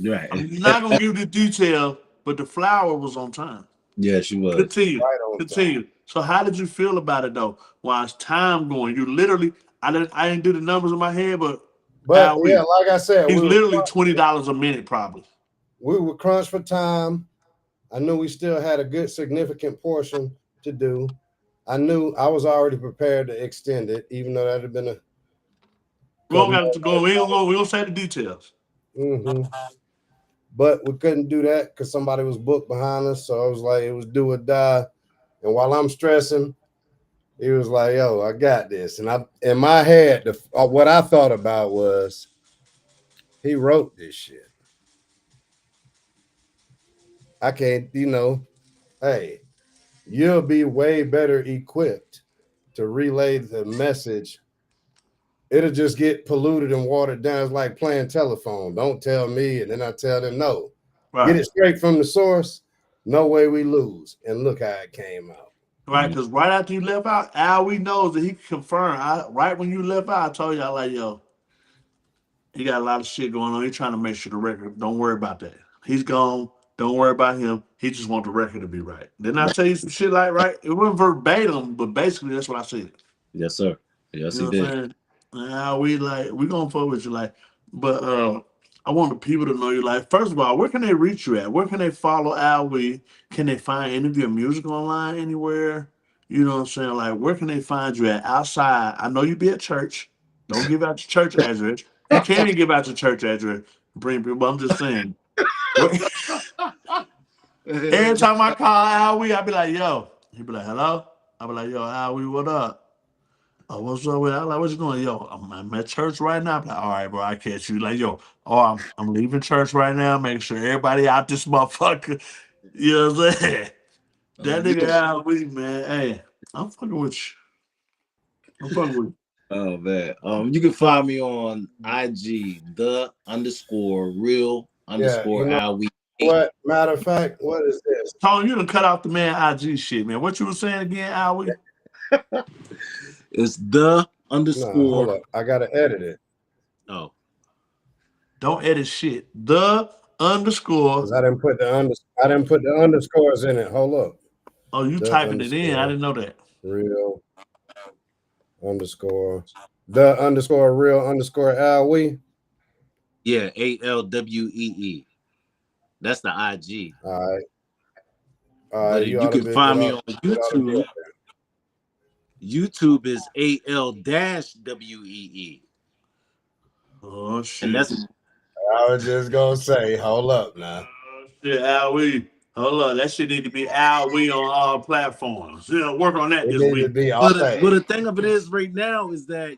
Right. I'm not gonna give the detail, but the flower was on time. Yeah, she was. Continue. Right on Continue. So how did you feel about it though? While it's time going, you literally I didn't do the numbers in my head, but But yeah, like I said, he's literally $20 a minute probably. We were crunched for time. I knew we still had a good significant portion to do. I knew I was already prepared to extend it, even though that had been a. We don't got to go. We don't say the details. But we couldn't do that because somebody was booked behind us. So I was like, it was do or die. And while I'm stressing, he was like, yo, I got this. And I, in my head, what I thought about was he wrote this shit. I can't, hey, you'll be way better equipped to relay the message. It'll just get polluted and watered down. It's like playing telephone. Don't tell me, and then I tell them no. Right. Get it straight from the source. No way we lose. And look how it came out. Right, because right after you left out, Al, we knows that he confirmed. Right when you left out, I told y'all like, yo, he got a lot of shit going on. He's trying to make sure the record. Don't worry about that. He's gone. Don't worry about him. He just wants the record to be right. Didn't I tell you some shit like right? It wasn't verbatim, but basically that's what I said. Yes, sir. Yes, you know he did. Now we gonna fuck with you but I want the people to know you first of all, where can they reach you at? Where can they follow Al We? Can they find any of your music online anywhere? You know what I'm saying? Where can they find you at outside? I know you be at church. Don't give out your church address. You can't even give out your church address. Bring people. I'm just saying. Every time I call Al We, I be like, yo. He be like, hello? I be like, yo, Al We, what up? Oh, what's up with that? Like, what you doing? Yo, I'm at church right now. I'm like, all right, bro, I catch you. Like, yo, I'm leaving church right now. Make sure everybody out this motherfucker. You know what I'm saying? That nigga out with man. Hey, I'm fucking with you. I'm fucking with you. Oh man. You can find me on IG, _real_ Al We. What matter of fact, what is this? Tony, you done cut off the man IG shit, man. What you were saying again, Al We? It's the _ No, hold up. I gotta edit it. Oh. Don't edit shit. The _ I didn't put the underscores in it. Hold up. Oh, you typing it in. I didn't know that. Real _ the _real Al We. Yeah, ALWEE. That's the IG. All right. But you can find me on YouTube. YouTube is AL-WEE. Oh shit. And that's I was just gonna say, hold up now. Shit, Al We. Hold up. That shit need to be Al We on all platforms. Work on that this week. But the thing of it is right now is that,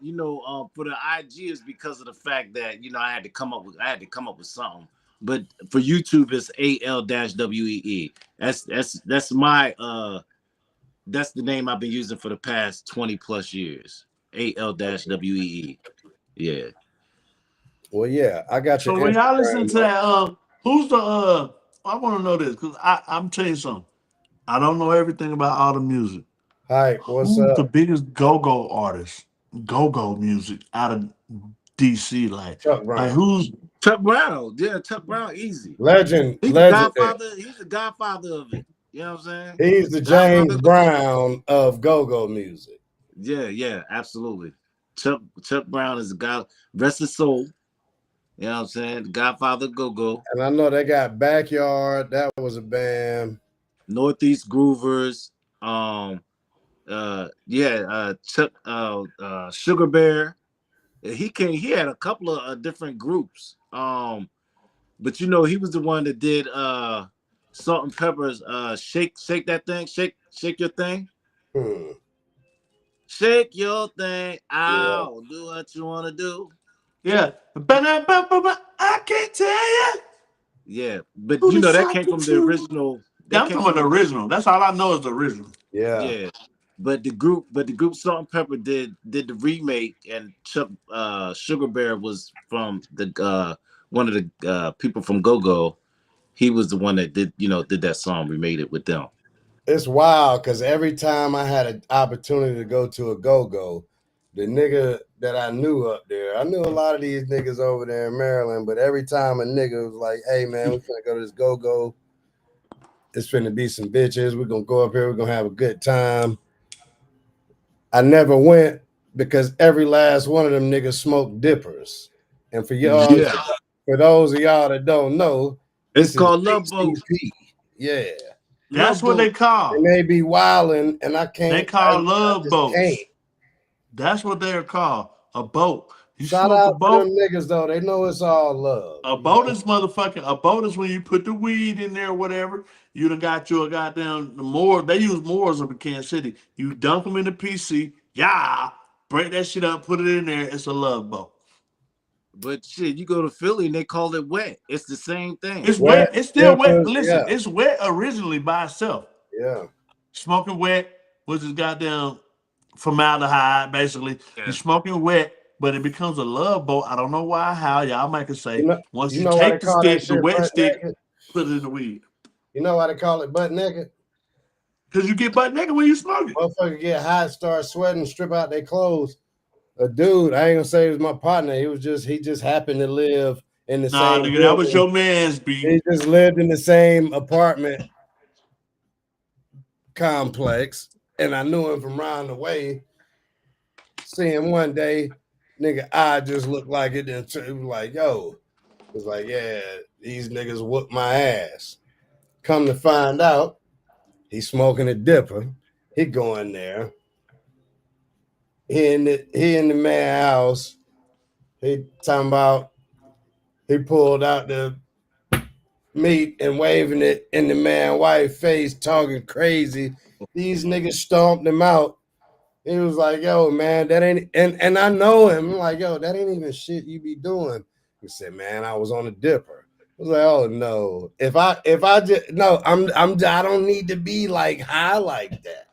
for the IG is because of the fact that, I had to come up with something. But for YouTube it's AL-WEE. That's my that's the name I've been using for the past 20 plus years. AL-WEE. Yeah. Well, yeah, I got you. So when y'all listen to that, who's the I want to know this because I'm telling you something. I don't know everything about all the music. Hi, what's who's up? The biggest go-go artist, go-go music out of DC? Chuck Brown. Like who's Chuck Brown? Yeah, Chuck Brown, easy. Legend. He's the godfather. He's the godfather of it. You know what I'm saying? He's the James Brown of go-go music. Yeah, absolutely. Chuck Brown is the god. Rest his soul. You know what I'm saying? The godfather of go-go. And I know they got Backyard. That was a band. Northeast Groovers. Chuck Sugar Bear. He had a couple of different groups. But he was the one that did Salt and Pepper's shake that thing, shake your thing. Shake your thing. Ow, do what you want to do. Yeah. I can't tell you. Yeah, but that came from the original Yeah, I'm talking about the original. That's all I know is the original. Yeah. But the group Salt and Pepper did the remake, and Chuck Sugar Bear was from the one of the people from Go Go. He was the one that did that song. We made it with them. It's wild because every time I had an opportunity to go to a go-go, the nigga that I knew up there, I knew a lot of these niggas over there in Maryland, but every time a nigga was like, hey man, we're gonna go to this go-go. It's finna be some bitches. We're gonna go up here, we're gonna have a good time. I never went because every last one of them niggas smoked dippers. And for y'all, for those of y'all that don't know, it's this is called Love Boat. Yeah. That's what they call. And they be wilding, and I can't. They call I love boats. Can't. That's what they're called. A boat. You Shout smoke out a boat. to them niggas though. They know it's all love. A boat is motherfucking. A boat is when you put the weed in there, or whatever. You done got your goddamn more. They use Moors up in Kansas City. You dunk them in the PC. Yeah, break that shit up, put it in there. It's a love boat. But shit, you go to Philly and they call it wet. It's the same thing. It's wet. It's still wet. Listen, it's wet originally by itself. Yeah. Smoking wet was this goddamn formaldehyde, basically. Yeah. You're smoking wet, but it becomes a love boat. I don't know why, how. Y'all might could say, once you take the stick, the wet stick, put it in the weed. You know why they call it butt naked? Because you get butt naked when you smoke it. Motherfucker get hot, start sweating, strip out their clothes. A dude, I ain't gonna say he was my partner. He just happened to live in the same. Nigga, that was your man's beat. He just lived in the same apartment complex, and I knew him from around the way. See him one day, nigga, I just looked like it. It was like, yo, it was like, yeah, these niggas whooped my ass. Come to find out, he's smoking a dipper. He going there. He in the man house. He talking about he pulled out the meat and waving it in the man wife face, talking crazy. These niggas stomped him out. He was like, yo, man, that ain't and I know him. I'm like, yo, that ain't even shit you be doing. He said, man, I was on a dipper. I was like, oh no. If I just no, I don't need to be like high like that.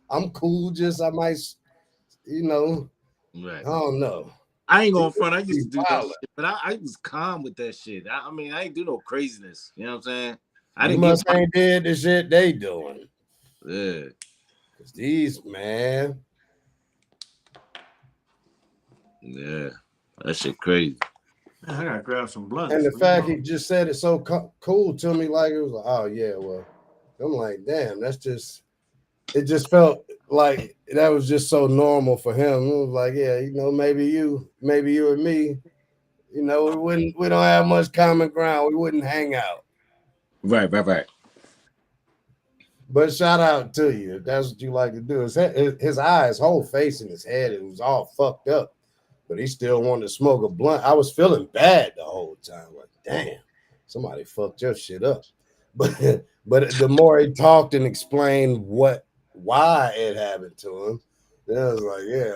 I'm cool, just I might, right. I don't know. I ain't going front. I used to do that shit, but I was calm with that shit. I mean, I ain't do no craziness. You know what I'm saying? Ain't did the shit they doing. Yeah. Cause these, man. Yeah. That shit crazy. Man, I gotta grab some blunts. And the fact he just said it so cool to me, like it was like, oh yeah, well, I'm like, damn, it just felt like that was just so normal for him. It was like, yeah, maybe you and me, we don't have much common ground. We wouldn't hang out. Right. But shout out to you. If that's what you like to do. His eyes, whole face and his head, it was all fucked up. But he still wanted to smoke a blunt. I was feeling bad the whole time. Like, damn, somebody fucked your shit up. But the more he talked and explained why it happened to him, then I was like, yeah,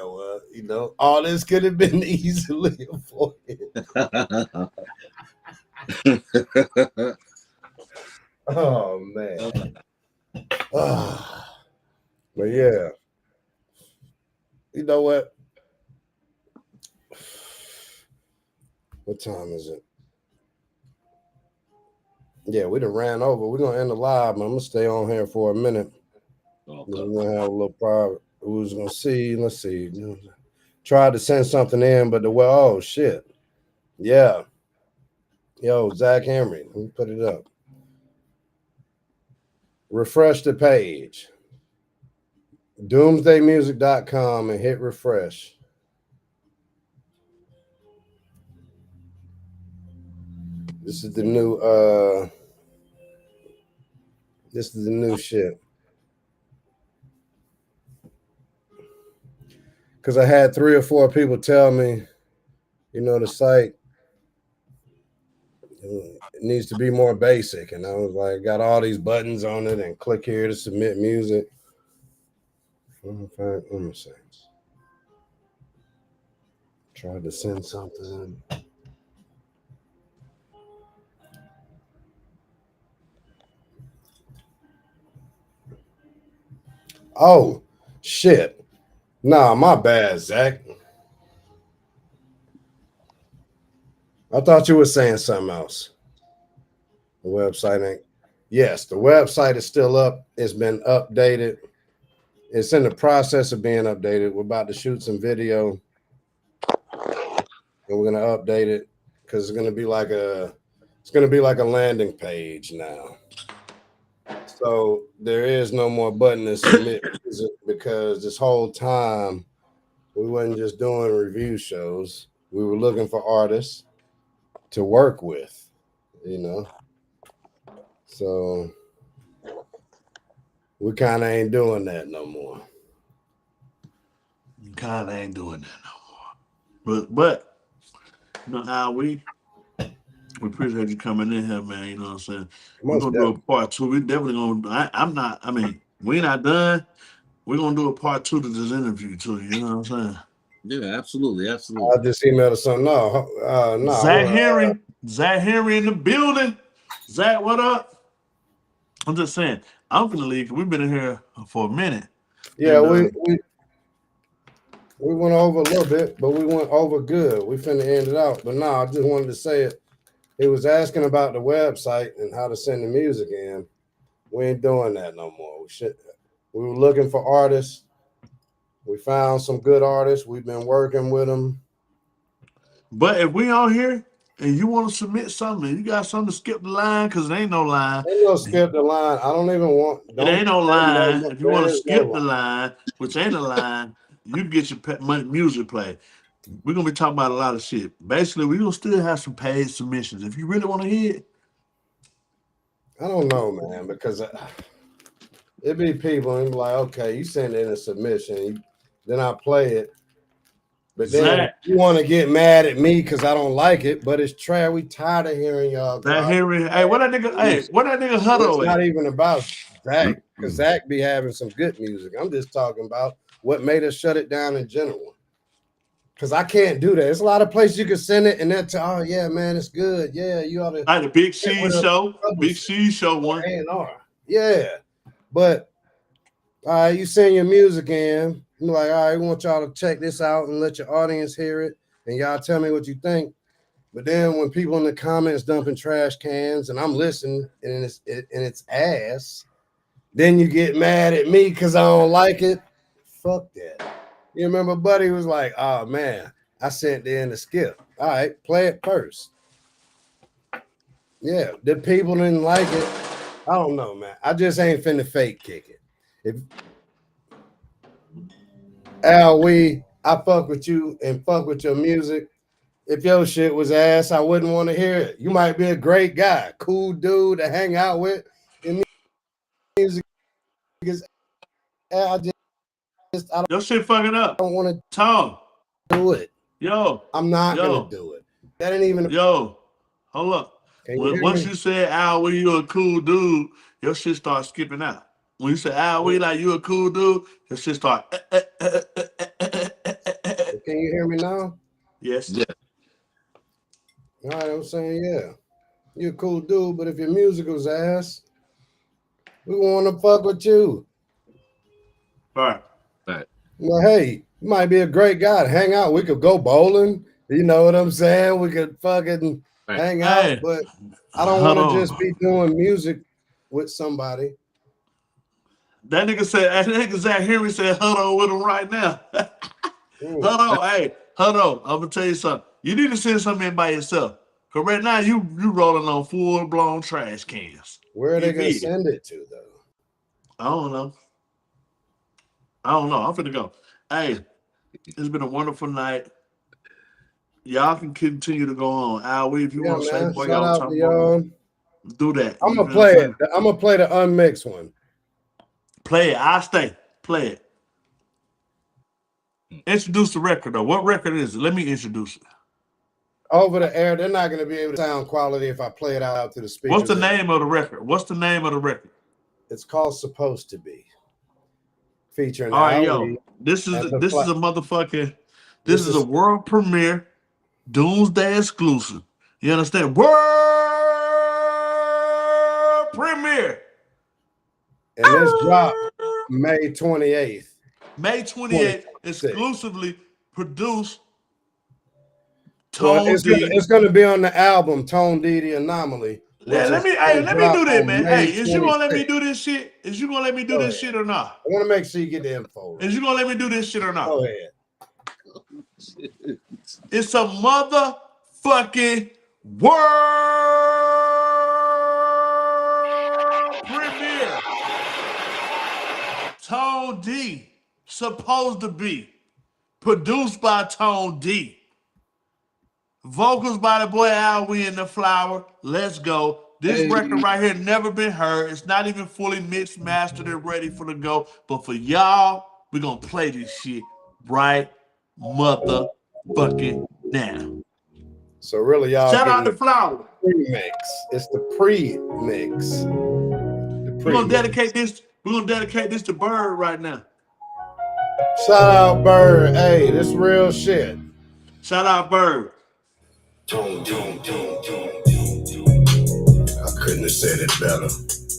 well, all this could have been easily avoided. Oh man. But yeah. You know what? What time is it? Yeah, we done ran over. We're gonna end the live, but I'm gonna stay on here for a minute. Okay. We're gonna have a little private. We was gonna see. Let's see. Tried to send something in, but oh shit. Yeah. Yo, Zach Henry. Let me put it up. Refresh the page. Doomsdaymusic.com and hit refresh. This is the new shit. Because I had 3 or 4 people tell me, the site it needs to be more basic. And I was like, got all these buttons on it and click here to submit music. Let me see. Tried to send something. Oh, shit. Nah, my bad, Zach. I thought you were saying something else. The website ain't. Yes, the website is still up. It's been updated. It's in the process of being updated. We're about to shoot some video, and we're gonna update it because it's gonna be like a landing page now. So there is no more button to submit music because this whole time we wasn't just doing review shows. We were looking for artists to work with, you know. So we kind of ain't doing that no more. Kind of ain't doing that no more. But you know how we appreciate you coming in here, man. You know what I'm saying? We're Most gonna do a definitely. part two. We definitely gonna. I'm not. I mean, we're not done. We're gonna do a part two to this interview too. You know what I'm saying? Yeah, absolutely, I absolutely. just emailed her something. No, Zach Henry in the building. Zach, what up? I'm just saying. I'm gonna leave. We've been in here for a minute. yeah, And we went over a little bit, but we went over good. We finna end it out. But no, I just wanted to say it. He was asking about the website and how to send the music in. We ain't doing that no more. We were looking for artists. We found some good artists. We've been working with them. but if we on here and you want to submit something, you got something to skip the line because there ain't no line. Ain't no skip the line. I don't even want. It ain't Don't no say no line. more. If you want There to is no skip the line. line, which ain't a line, you get your music play. We're gonna be talking about a lot of shit. Basically, we gonna still have some paid submissions. If you really want to hear it, I don't know, man, because it be people and be like, okay, you send in a submission, then I play it. But then Zach, you want to get mad at me because I don't like it, but it's trash. We tired of hearing y'all Zach Henry, hey, what that nigga It's Huddle not at? even about Zach, because Zach be having some good music. I'm just talking about what made us shut it down in general. Because I can't do that. There's a lot of places you can send it and they'll tell, oh yeah, man, it's good. Yeah, you ought to Like the Big get C with a show, Big publisher C show or one. A&R. Yeah. But you send your music in, you're like, all right, we want y'all to check this out and let your audience hear it. And y'all tell me what you think. But then when people in the comments dumping trash cans and I'm listening and it's ass, then you get mad at me because I don't like it. Fuck that. You remember Buddy was like, oh man, I sent in the skip. All right, play it first. Yeah, the people didn't like it. I don't know, man. I just ain't finna fake kick it. If I fuck with you and fuck with your music. If your shit was ass, I wouldn't want to hear it. You might be a great guy, cool dude to hang out with. Your music is I Your shit fucking up. don't want to Tom, do it. yo, I'm not gonna yo, do it. That ain't even. yo, hold up. Can you hear Once me? you said Al, we you a cool dude, your shit start skipping out. When you say Al, we like you a cool dude, your shit start. Can you hear me now? Yes. Yeah. All right, I'm saying, yeah, you're a cool dude, but if your music was ass, we want to fuck with you. All right. Right. Well, hey, you might be a great guy to hang out. We could go bowling. You know what I'm saying? We could fucking hang out, Hey, but I don't hold want to on. just be doing music with somebody. That nigga Zach Henry said, hold on with him right now. Hold on. Hey, hold on. I'm gonna tell you something. You need to send something in by yourself. Cause right now you rolling on full blown trash cans. Where are they You gonna feel? send it to though? I don't know. I'm finna go. Hey, it's been a wonderful night. Y'all can continue to go on. Al, if you Yeah, want to say man. before Shout y'all out to talk more, y'all. do that. I'm You gonna feel what I'm play it. saying? I'm gonna play the unmixed one. Play it. I stay. Play it. Introduce the record though. What record is it? Let me introduce it. Over the air, they're not gonna be able to sound quality if I play it out to the What's speakers. the name of the record? What's the name of the record? It's called "Supposed to Be," featuring All right, Ali yo. This is and the this is a motherfucking this This is a is world premiere Doomsday exclusive. You understand? World premiere. and this drop. May 28th. May 28th, exclusively produced Well, Tone D. it's gonna be on the album Tone D the Anomaly. Yeah, let me do this, man. Hey, is you gonna let me do this shit? Is you gonna let me do this shit or not? I want to make sure you get the info. Is you gonna let me do this shit or not? Go ahead. It's a motherfucking world premiere. Tone D, supposed to be produced by Tone D. Vocals by the boy Al We in the Flower. Let's go. This record right here never been heard. It's not even fully mixed, mastered, and ready for the go. But for y'all, we're gonna play this shit right motherfucking now. So really, y'all shout out to Flower. Pre-mix. It's the pre-mix. We're gonna dedicate this. We're gonna dedicate this to Bird right now. Shout out Bird. Hey, this real shit. Shout out Bird. I couldn't have said it better.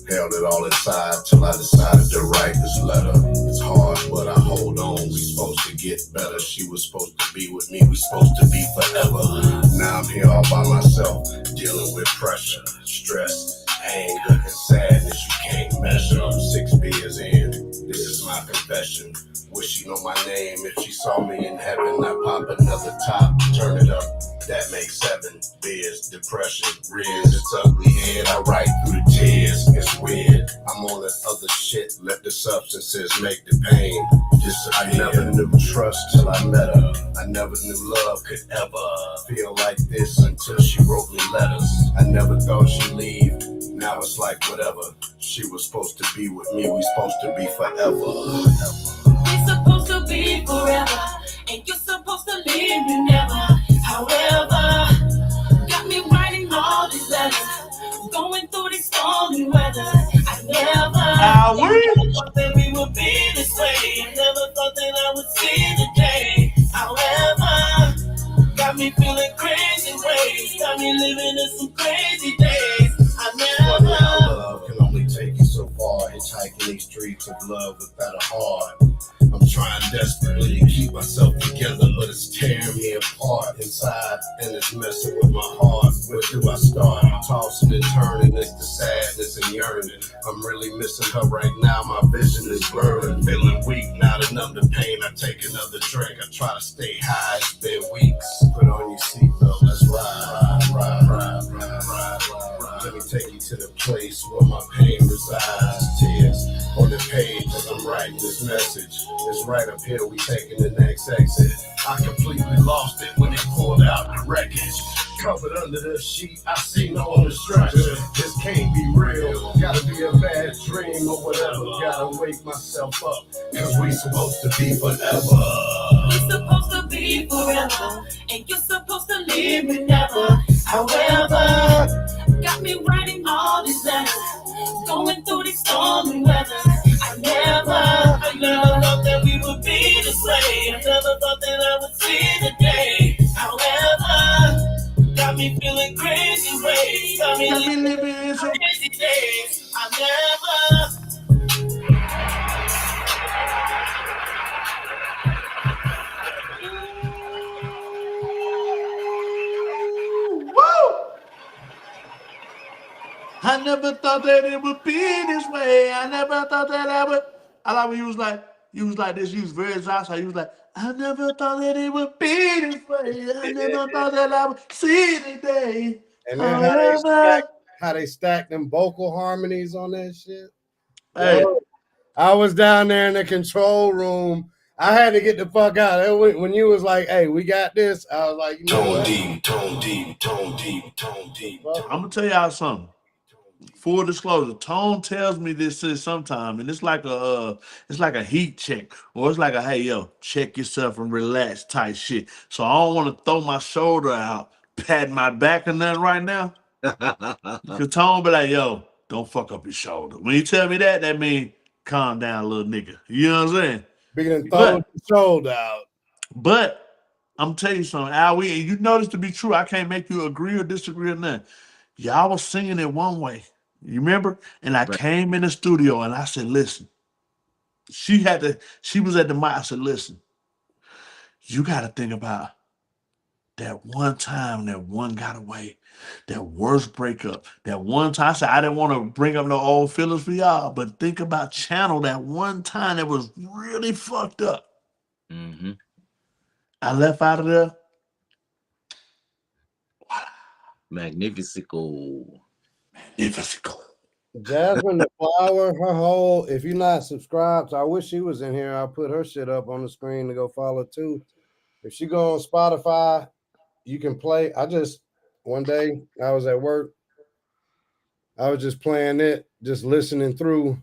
Held it all inside till I decided to write this letter. It's hard, but I hold on. We supposed to get better. She was supposed to be with me. We supposed to be forever. Now I'm here all by myself, dealing with pressure, stress, anger, and sadness you can't measure. I'm 6 beers in. This is my confession. Wish she know my name. If she saw me in heaven, I pop another top, turn it up. That makes 7 beers. Depression, riz, it's ugly head. I write through the tears. It's weird. I'm on that other shit. Let the substances make the pain disappear. I never knew trust till I met her. I never knew love could ever feel like this until she wrote me letters. I never thought she'd leave. Now it's like whatever. She was supposed to be with me. We supposed to be forever. We're supposed to be forever, and you're supposed to leave me never. However, got me writing all these letters, going through this stormy weather. I never thought that we would be this way. I never thought that I would see the day. However, got me feeling crazy ways, got me living in some crazy days. I never. Love can only take you so far. Hitchhiking these streets of love without a heart. I'm trying desperately to keep myself together, but it's tearing me apart inside, and it's messing with my heart. Where do I start? I'm tossing and turning, it's the sadness and yearning. I'm really missing her right now, my vision is blurring. Feeling weak, now to numb the pain, I take another drink. I try to stay high, it's been weeks. Put on your seatbelt, let's ride. Let me take you to the place where my pain resides. Tears on the page as I'm writing this message. It's right up here, we taking the next exit. I completely lost it when they pulled out the wreckage. Covered under the sheet, I see no other structure. This can't be real, gotta be a bad dream or whatever. Gotta wake myself up, cause we supposed to be forever. We're supposed to be forever, and you're supposed to leave me never. However, got me writing all these letters, going through this stormy weather. I never thought that we would be this way. I never thought that I would see the day. However, got me feeling crazy ways, got me living in some crazy days. I never. I never thought that it would be this way. I never thought that I would. I like when you was like this. You was very exhausted. You was like, I never thought that it would be this way. I never thought that I would see the day. And then how they stack them vocal harmonies on that shit. Hey. I was down there in the control room. I had to get the fuck out. When you was like, hey, we got this, I was like, you know what? Tone deep. I'm gonna tell y'all something. Full disclosure, Tone tells me this sometime, and it's like a heat check, or it's like a hey yo, check yourself and relax type shit. So I don't want to throw my shoulder out, pat my back or nothing right now. Cause Tone be like, yo, don't fuck up your shoulder. When you tell me that, that means calm down, little nigga. You know what I'm saying? Being thrown the shoulder out. But I'm telling you something, Al, and you know this to be true. I can't make you agree or disagree or nothing. Y'all was singing it one way. You remember? And I came in the studio and I said, listen, She was at the mic. I said, listen, you got to think about that one time that one got away, that worst breakup, that one time. I said, I didn't want to bring up no old feelings for y'all, but think about Channel, that one time that was really fucked up. Mm-hmm. I left out of there. Magnifico. Magnifico. Jasmine the Flower, her whole, if you're not subscribed, I wish she was in here. I'll put her shit up on the screen to go follow too. If she go on Spotify, you can play. One day I was at work, I was just playing it, just listening through.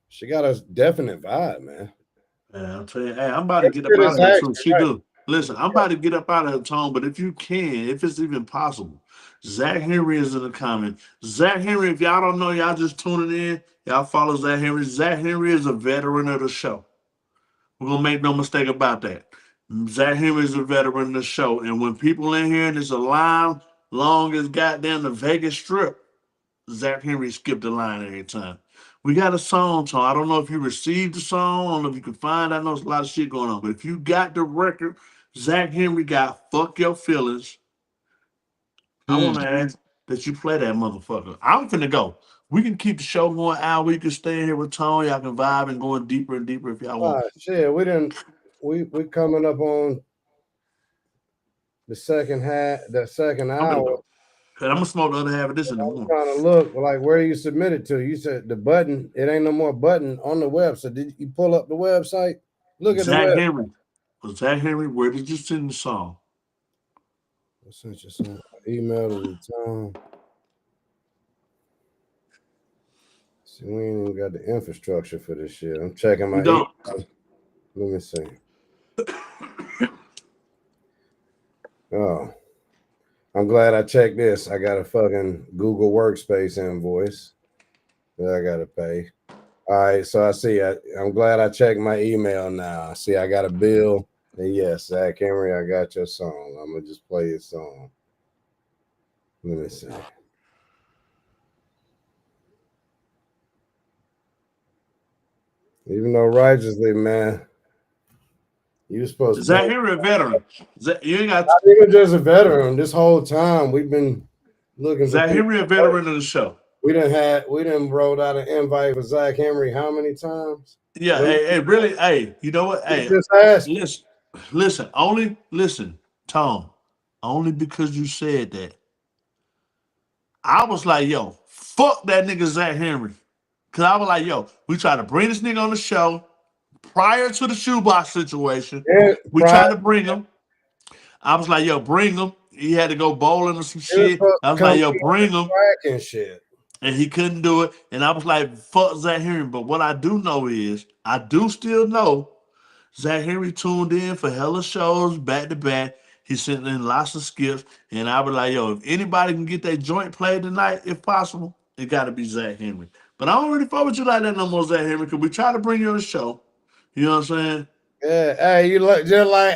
She got a definite vibe, man. Yeah, I'll tell you, hey, I'm about to get up out of here too. She right. do. Listen, I'm about to get up out of her tone, but if you can, if it's even possible, Zach Henry is in the comment. Zach Henry, if y'all don't know, y'all just tuning in, y'all follow Zach Henry. Zach Henry is a veteran of the show. We're gonna make no mistake about that. Zach Henry is a veteran of the show. And when people in here and it's a line long as goddamn the Vegas Strip, Zach Henry skipped the line every time. We got a song, Tom. I don't know if you received the song. I don't know if you can find. I know there's a lot of shit going on. But if you got the record, Zach Henry got Fuck Your Feelings. I want to ask that you play that motherfucker. I'm finna go. We can keep the show going out. We can stay in here with Tone. Y'all can vibe and going deeper and deeper if y'all want. Shit, we coming up on the second hour. I'm gonna smoke the other half of this in the morning. I'm trying to look like where you submit it to. You said the button, it ain't no more button on the web. So did you pull up the website? Look at Zach the Henry. Well, Zach Henry, where did you send the song? I sent you some email to the town. See, we ain't even got the infrastructure for this shit. I'm checking my email. Let me see. Oh, I'm glad I checked this. I got a fucking Google Workspace invoice that I gotta pay. All right, so I see. I'm glad I checked my email now. See, I got a bill. And yes, Zach Henry, I got your song. I'm gonna just play your song. Let me see. Even though righteously, man, you supposed to. Zach Henry, a veteran. You ain't got. Not even just a veteran. This whole time we've been looking. Zach Henry, a veteran of the show. We done rolled out an invite for Zach Henry how many times? Yeah, hey, really, hey, you know what? Hey, just ask. Listen, Tom, only because you said that. I was like, yo, fuck that nigga Zach Henry. Cause I was like, yo, we try to bring this nigga on the show prior to the shoebox situation. Yeah, we tried to bring him. I was like, yo, bring him. He had to go bowling or some shit. I was like, yo, bring him. And shit. And he couldn't do it. And I was like, fuck Zach Henry. But what I do know is, I do still know Zach Henry tuned in for hella shows back to back. He sent in lots of skips. And I was like, yo, if anybody can get that joint played tonight, if possible, it got to be Zach Henry. But I don't really fuck with you like that no more, Zach Henry, because we try to bring you on the show. You know what I'm saying? Yeah, hey, you look just like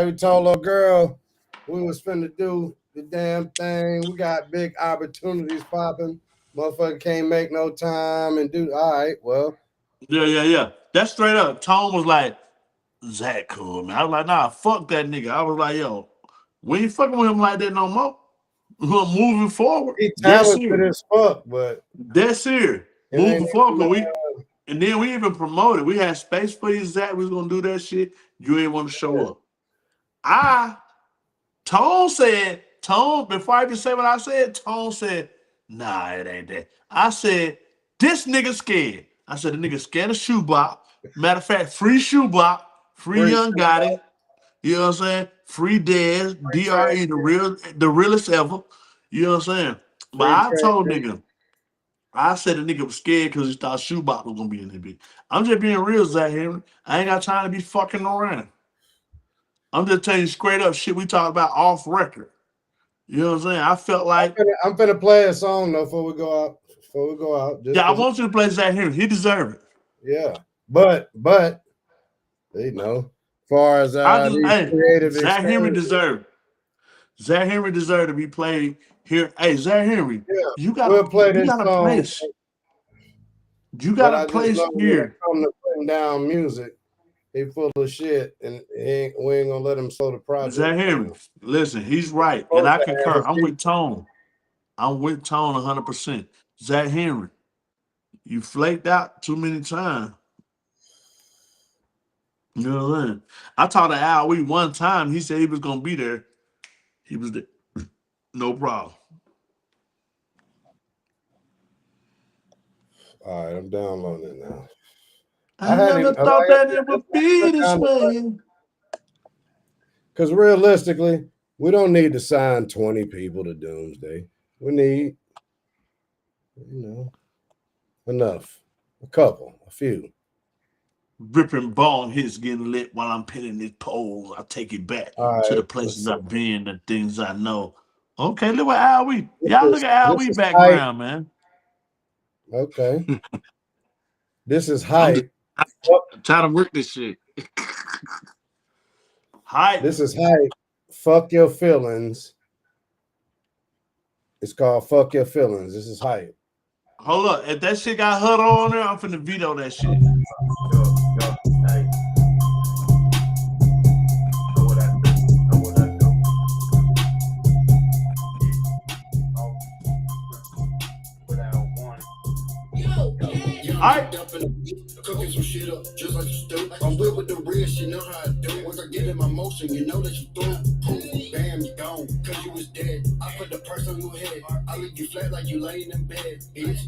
we told little girl we was finna do the damn thing. We got big opportunities popping. Motherfucker can't make no time and do all right. Well, yeah. That's straight up. Tone was like, Zach cool, man. I was like, nah, fuck that nigga. I was like, yo, we ain't fucking with him like that no more. We're moving forward. He talented as fuck, but that's here. Moving forward, and then we even promoted. We had space for you, Zach. We was gonna do that shit. You ain't want to show up. Tone said, before I even say what I said, Tone said, nah, it ain't that. I said, this nigga scared. I said, the nigga scared of shoebop. Matter of fact, free shoebop, free Young Gotti. You know what I'm saying? Free Dez, DRE, the realest ever. You know what I'm saying? But I told nigga, I said the nigga was scared because he thought shoebop was gonna be in there. Bitch. I'm just being real, Zach Henry. I ain't got time to be fucking around. I'm just telling you straight up shit we talk about off record. You know what I'm saying? I felt like I'm finna play a song though before we go out. I want you to play Zach Henry. He deserves it. Yeah, but you know, as far as creative, Zach Henry deserved. Zach Henry deserved to be played here. Hey, Zach Henry, you gotta play this song. You But got I a just place know when it here. comes to putting down music, he full of shit, and we ain't gonna let him slow the project Zach Henry, down. listen, he's right, and Supposed I to have concur. his I'm beat. with Tone. I'm with Tone 100%. Zach Henry, you flaked out too many times. You know what I'm saying? I talked to Al Wee one time. He said he was gonna be there. He was there. No problem. All right, I'm downloading it now. I I had never him. Like thought I that said, it would be this way. because realistically, we don't need to sign 20 people to Doomsday. We need, enough. A couple, a few. Ripping ball hits getting lit while I'm pinning these poles. I take it back All to the right, places let's see. I've been, the things I know. Okay, look at Al Wee. Y'all look This at Al this Wee is hype. background, man. Okay, this is I'm just hype. Fuck, trying to work this shit. Hype. this is hype. Fuck your feelings. It's called Fuck Your Feelings. This is hype. Hold up. If that shit got huddle on there, I'm finna veto that shit. Hey. Know what I do. Know what I do. Without warning. Hype. Cooking some shit up, just like you do. I'm with the real shit, know how I do it. Once I get in my motion, you know that you through. Boom, bam, you gone, cause you was dead. I put the purse on your head. I leave you flat like you laying in bed, bitch.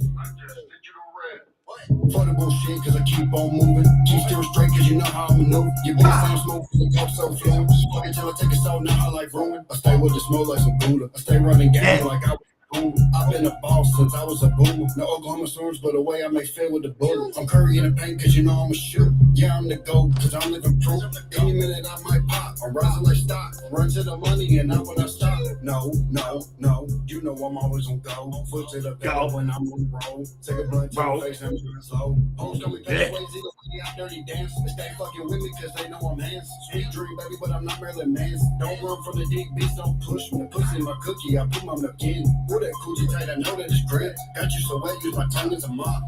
For the bullshit, cause I keep on moving. Keep still straight, cause you know how I maneuver. Your bitch I'm smoke, the cup so fluid. Fuck it till I take it so now I like ruin. I stay with the smoke like some Buddha. I stay running game like I was cool. I've been a boss since I was a boomer. No Oklahoma storms, but the way I make feel with the bullet. I'm Curry in the paint, cause you know I'm a shooter. Yeah, I'm the GOAT, cause I'm living proof. Any minute I might pop. I'm rising like stock. Run to the money and not when I stop. No. You know I'm always on go. Foot to the pedal when I'm on the road. Take a blunt to the face and I'm slow. Hoes call me Petty Ways, out dirty dance. They stay fucking with me cause they know I'm hands. Sweet dream, baby, but I'm not Marilyn Manson. Don't run from the dick, bitch, don't push me. The pussy in my cookie, I put my milk in. Pull that coochie tight, I know that it's grit. Got you so wet, use my tongue as a mop.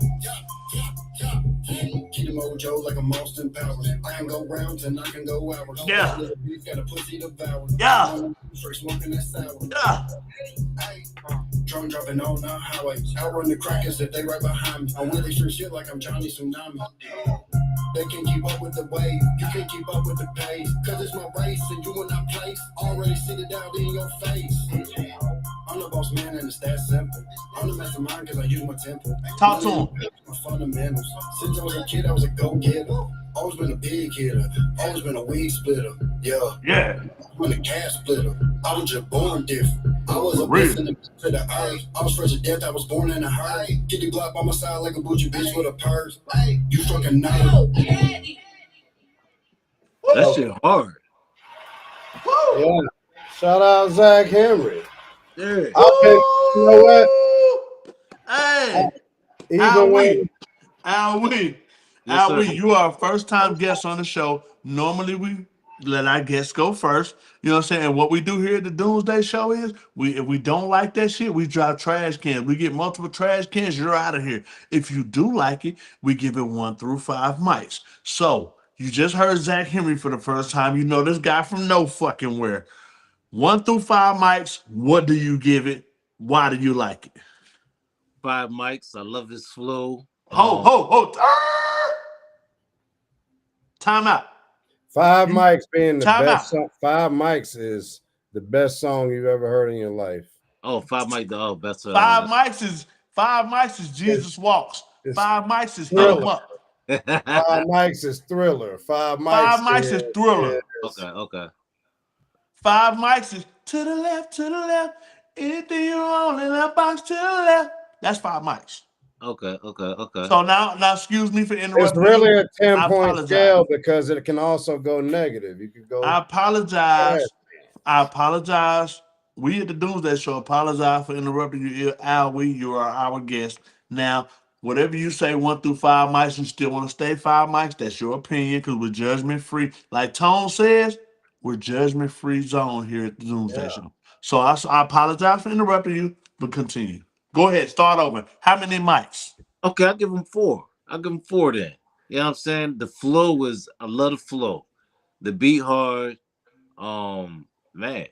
Keep the mojo like a Austin Powers. I can go rounds and I can go hours. Yeah. Little beef got a pussy to devour. Yeah. Straight smoking that sour. Yeah. Drone dropping on the highway. Outrun the crackers if they right behind me. I'm really sure shit like I'm Johnny Tsunami. They can't keep up with the wave. You can't keep up with the pace. Cause it's my race and you in that place. Already sit it down in your face. I'm the boss man and it's that simple. I'm the mastermind cause I use my temple. Talk to him. My fundamentals. Since I was a kid, I was a go-getter. Always been a big hitter. Always been a weed splitter. Yeah. Yeah. I'm a gas splitter. I was just born different. I was a Real. blessing to the earth. I was fresh to death. I was born in a hurry. Get the Glock on my side like a bougie bitch with a purse. You struck a nerve. That shit hard. Yeah. Shout out Zach Henry. Yeah. You know what? Hey, Even when Yes, sir. You are a first time guest on the show. Normally we let our guests go first. You know what I'm saying? And what we do here at the Doomsday Show is if we don't like that shit, we drop trash cans. We get multiple trash cans, you're out of here. If you do like it, we give it 1 through 5 mics. So you just heard Zach Henry for the first time. You know this guy from no fucking where. 1 through 5 mics, what do you give it? Why do you like it? 5 mics. I love his flow. Time out. 5 mics being the Time best out. song. 5 mics is the best song you've ever heard in your life. Oh, 5 mics. Oh, best. 5 mics is Jesus Walks. It's 5 mics is Hit 'em Thriller. Up. 5 mics is Thriller. 5 mics, 5 mics is Thriller. Okay. 5 mics is to the left. Anything you want in that box to the left. That's 5 mics. Okay. So now excuse me for interrupting. It's really you. a 10-point scale because it can also go negative. You could go. I apologize. We at the Doomsday Show apologize for interrupting you, Al. You are our guest. Now, whatever you say, 1 through 5 mics, you still want to stay 5 mics. That's your opinion because we're judgment free. Like Tone says, we're judgment free zone here at the Doomsday Show. So I apologize for interrupting you, but continue. Go ahead, start over. How many mics? Okay, I'll give him 4. I'll give him 4 then. You know what I'm saying? The flow was, I love the flow. The beat hard. Man.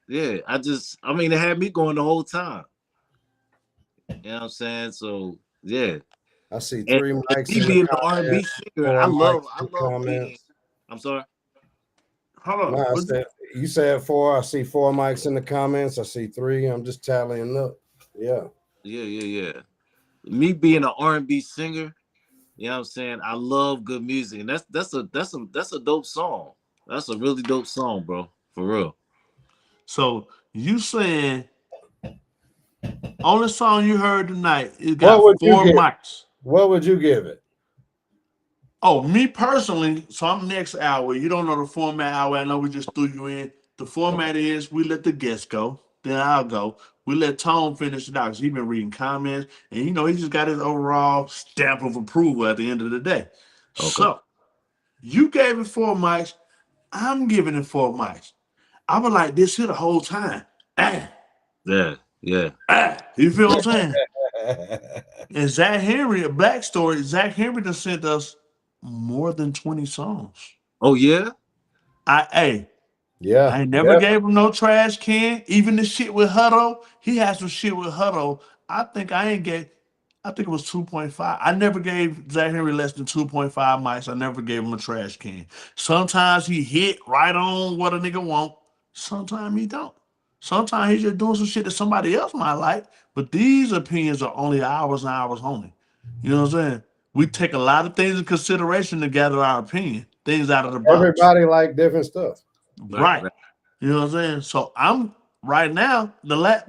Yeah, I mean, it had me going the whole time. You know what I'm saying? So yeah. I see And, 3 and mics me in the being the R&B comments, singer, 4 I mics love in I the love being. comments. I'm sorry. Hold on. No, I said you said 4. I see 4 mics in the comments. I see 3. I'm just tallying up. Yeah. Yeah. Me being an R&B singer, you know what I'm saying? I love good music, and that's a dope song. That's a really dope song, bro. For real. So you saying only song you heard tonight, it What got would you 4 give? mics. What would you give it? Oh, me personally, so I'm next hour. You don't know the format hour. I know we just threw you in. The format is we let the guests go, then I'll go. We let Tone finish it out because he's been reading comments and he just got his overall stamp of approval at the end of the day. Okay. So you gave it 4 mics. I'm giving it 4 mics. I was like this here the whole time. Yeah. You feel what I'm saying? And Zach Henry, a backstory, Zach Henry just sent us more than 20 songs. Oh yeah. I Yeah, ain't never definitely. gave him no trash can. Even the shit with Hutto, he has some shit with Hutto. I think it was 2.5. I never gave Zach Henry less than 2.5 mics. I never gave him a trash can. Sometimes he hit right on what a nigga want. Sometimes he don't. Sometimes he's just doing some shit that somebody else might like. But these opinions are only hours and hours only. You know what I'm saying? We take a lot of things in consideration to gather our opinion. Things out of the box. Everybody like different stuff. Right. Right. You know what I'm saying? So I'm right now,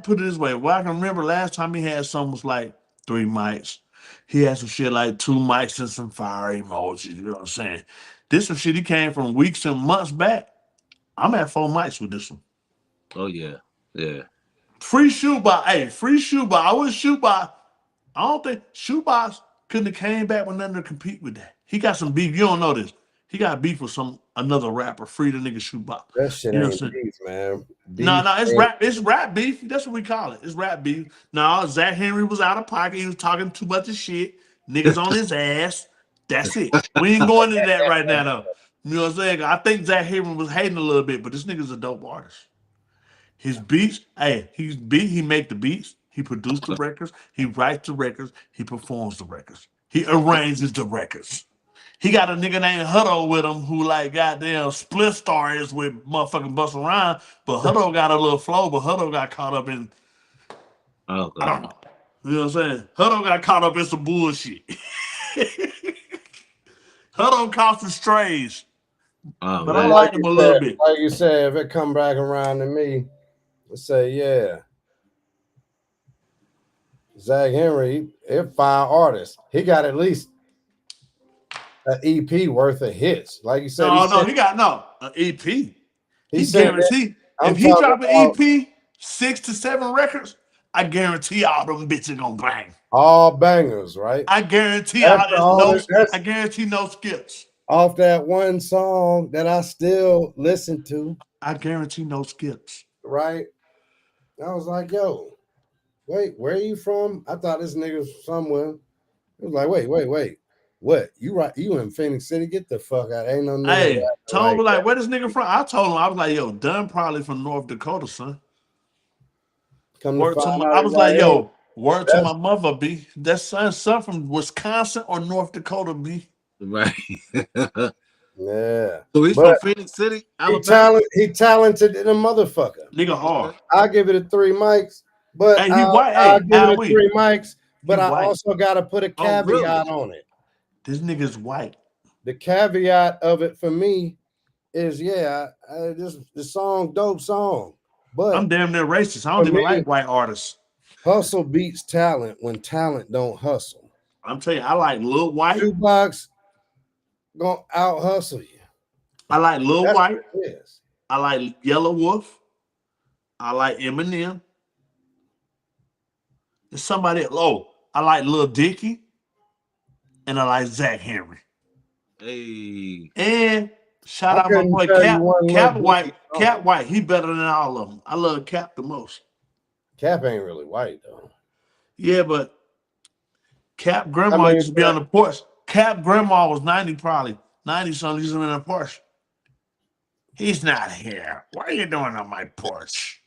put it this way. Well, I can remember last time he had something was like 3 mics. He had some shit like 2 mics and some fire emojis. You know what I'm saying? This some shit he came from weeks and months back. I'm at 4 mics with this one. Oh yeah. Free shoebox. Hey, free shoebox. I wish shoebox. I don't think shoebox couldn't have came back with nothing to compete with that. He got some beef. You don't know this. He got beef with another rapper. Free the nigga shoebox. That shit You know what I'm ain't saying? beef, man. No, Beef no, it's ain't rap. It's rap beef. That's what we call it. It's rap beef. No, Zach Henry was out of pocket. He was talking too much of shit. Niggas on his ass. That's it. We ain't going into that right now, though. You know what I'm saying? I think Zach Henry was hating a little bit, but this nigga's a dope artist. His beats, hey, he make the beats. He produced the records. He writes the records. He performs the records. He arranges the records. He got a nigga named Hutto with him who like goddamn split star is with motherfucking bust around. But Hutto got a little flow, but Hutto got caught up in I Okay. don't know. You know what I'm saying? Hutto got caught up in some bullshit. Hutto caught some strays. Oh But I man. like him a little bit. like you said, if it come back around to me, let's say, yeah, Zach Henry, if 5 artists, he got at least an EP worth of hits. Like you said, No, he got no an EP. he He said that. guaranteed I'm if he talking drop an about EP, 6 to 7 records, I guarantee all them bitches gonna bang. all bangers, right? I guarantee That's there's all no that, that's I guarantee no skips. off that one song that I still listen to, I guarantee no skips. right? I was like, yo, wait, where are you from? I thought this nigga was somewhere. It was like, wait. What? You right? You in Phoenix City? Get the fuck out. Ain't no nigga rapping Hey, Tone like was like, that. where this nigga from? I told him, I was like, yo, Dunn probably from North Dakota, son. Come to Word to find my out, I he was right like, here. yo, word to That's my mother, B. That son from Wisconsin or North Dakota, B. Right. yeah. So he's from But Phoenix City, Alabama. he talented in a motherfucker. Nigga hard. Okay. I'll give it a 3 mics, but Hey, he white. I'll Hey, give it Al a we. 3 mics. He But I white. also got to put a Oh really? caveat on it. This nigga's white. The caveat of it for me is, yeah, the song, dope song. I'm But damn near racist. I for don't even me, like white artists. hustle beats talent when talent don't hustle. I'm telling you, I like Lil White. Shoebox gonna out hustle you. I like Lil That's White. what it is. I like Yellow Wolf. I like Eminem. There's somebody else. Oh, I like Lil Dicky. And I like Zach Henry. Hey. And shout I out my couldn't boy tell you Cap. one little Cap Dicky White. song. Cap White. He better than all of them. I love Cap the most. Cap ain't really white though. Yeah, but Cap grandma used to be on the porch. Cap grandma was 90 probably. 90 something, used to be on the porch. He's not here. What are you doing on my porch?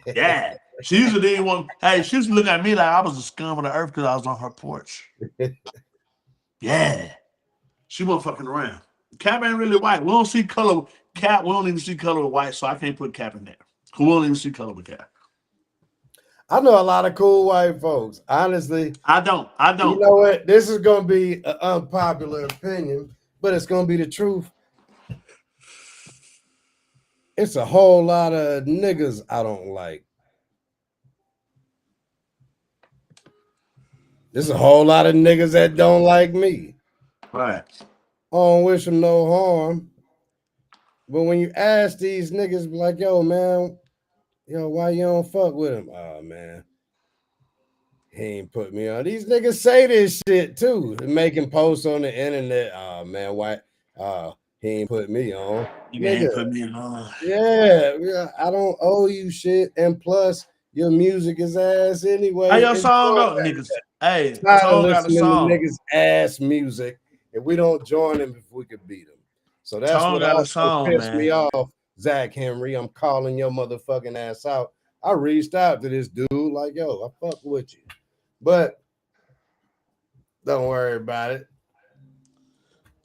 Yeah. She used to didn't want, hey, she used to look at me like I was the scum of the earth because I was on her porch. Yeah. She wasn't fucking around. Cap ain't really white. We don't see color. Cap, we don't even see color with white, so I can't put Cap in there. We won't even see color with Cap. I know a lot of cool white folks. Honestly, I don't. You know what? This is gonna be an unpopular opinion, but it's gonna be the truth. It's a whole lot of niggas I don't like. There's a whole lot of niggas that don't like me. Right. I don't wish them no harm. But when you ask these niggas, be like, yo, man, why you don't fuck with him? Oh, man. He ain't put me on. These niggas say this shit too. Making posts on the internet. Oh, man, why? He ain't put me on. You ain't put me on. Yeah, I don't owe you shit. And plus, your music is ass anyway. How your song go, niggas? Hey, Tone got a song. Niggas ass music, and we don't join them if we could beat them. So that's Tone what got also a song, pissed man. me off, Zach Henry. I'm calling your motherfucking ass out. I reached out to this dude like, yo, I fuck with you, but don't worry about it.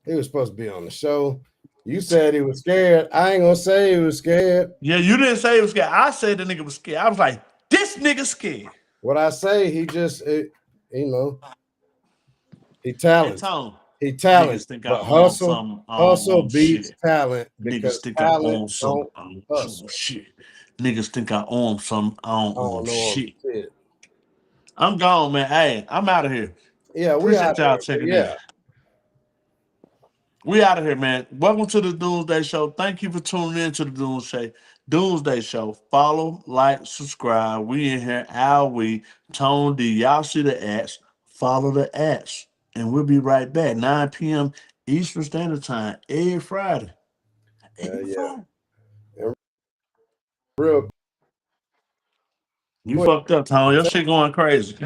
He was supposed to be on the show. You said he was scared. I ain't gonna say he was scared. Yeah, you didn't say he was scared. I said the nigga was scared. I was like, this nigga scared. What I say, he just, he talented. He talented, but hustle beats talent because talent don't hustle. Shit. Niggas think I own some. I don't own shit. Shit. I'm gone, man. Hey, I'm out of here. Yeah, we Appreciate y'all out checking in. We out of here, man. Welcome to the Doomsday Show. Thank you for tuning in to the Doomsday Show. Follow, like, subscribe. We in here, Al, we, Tone D. Y'all see the ads. Follow the ads. And we'll be right back. 9 p.m. Eastern Standard Time every Friday. Yeah. Real. You fucked up, Tone. Your shit going crazy.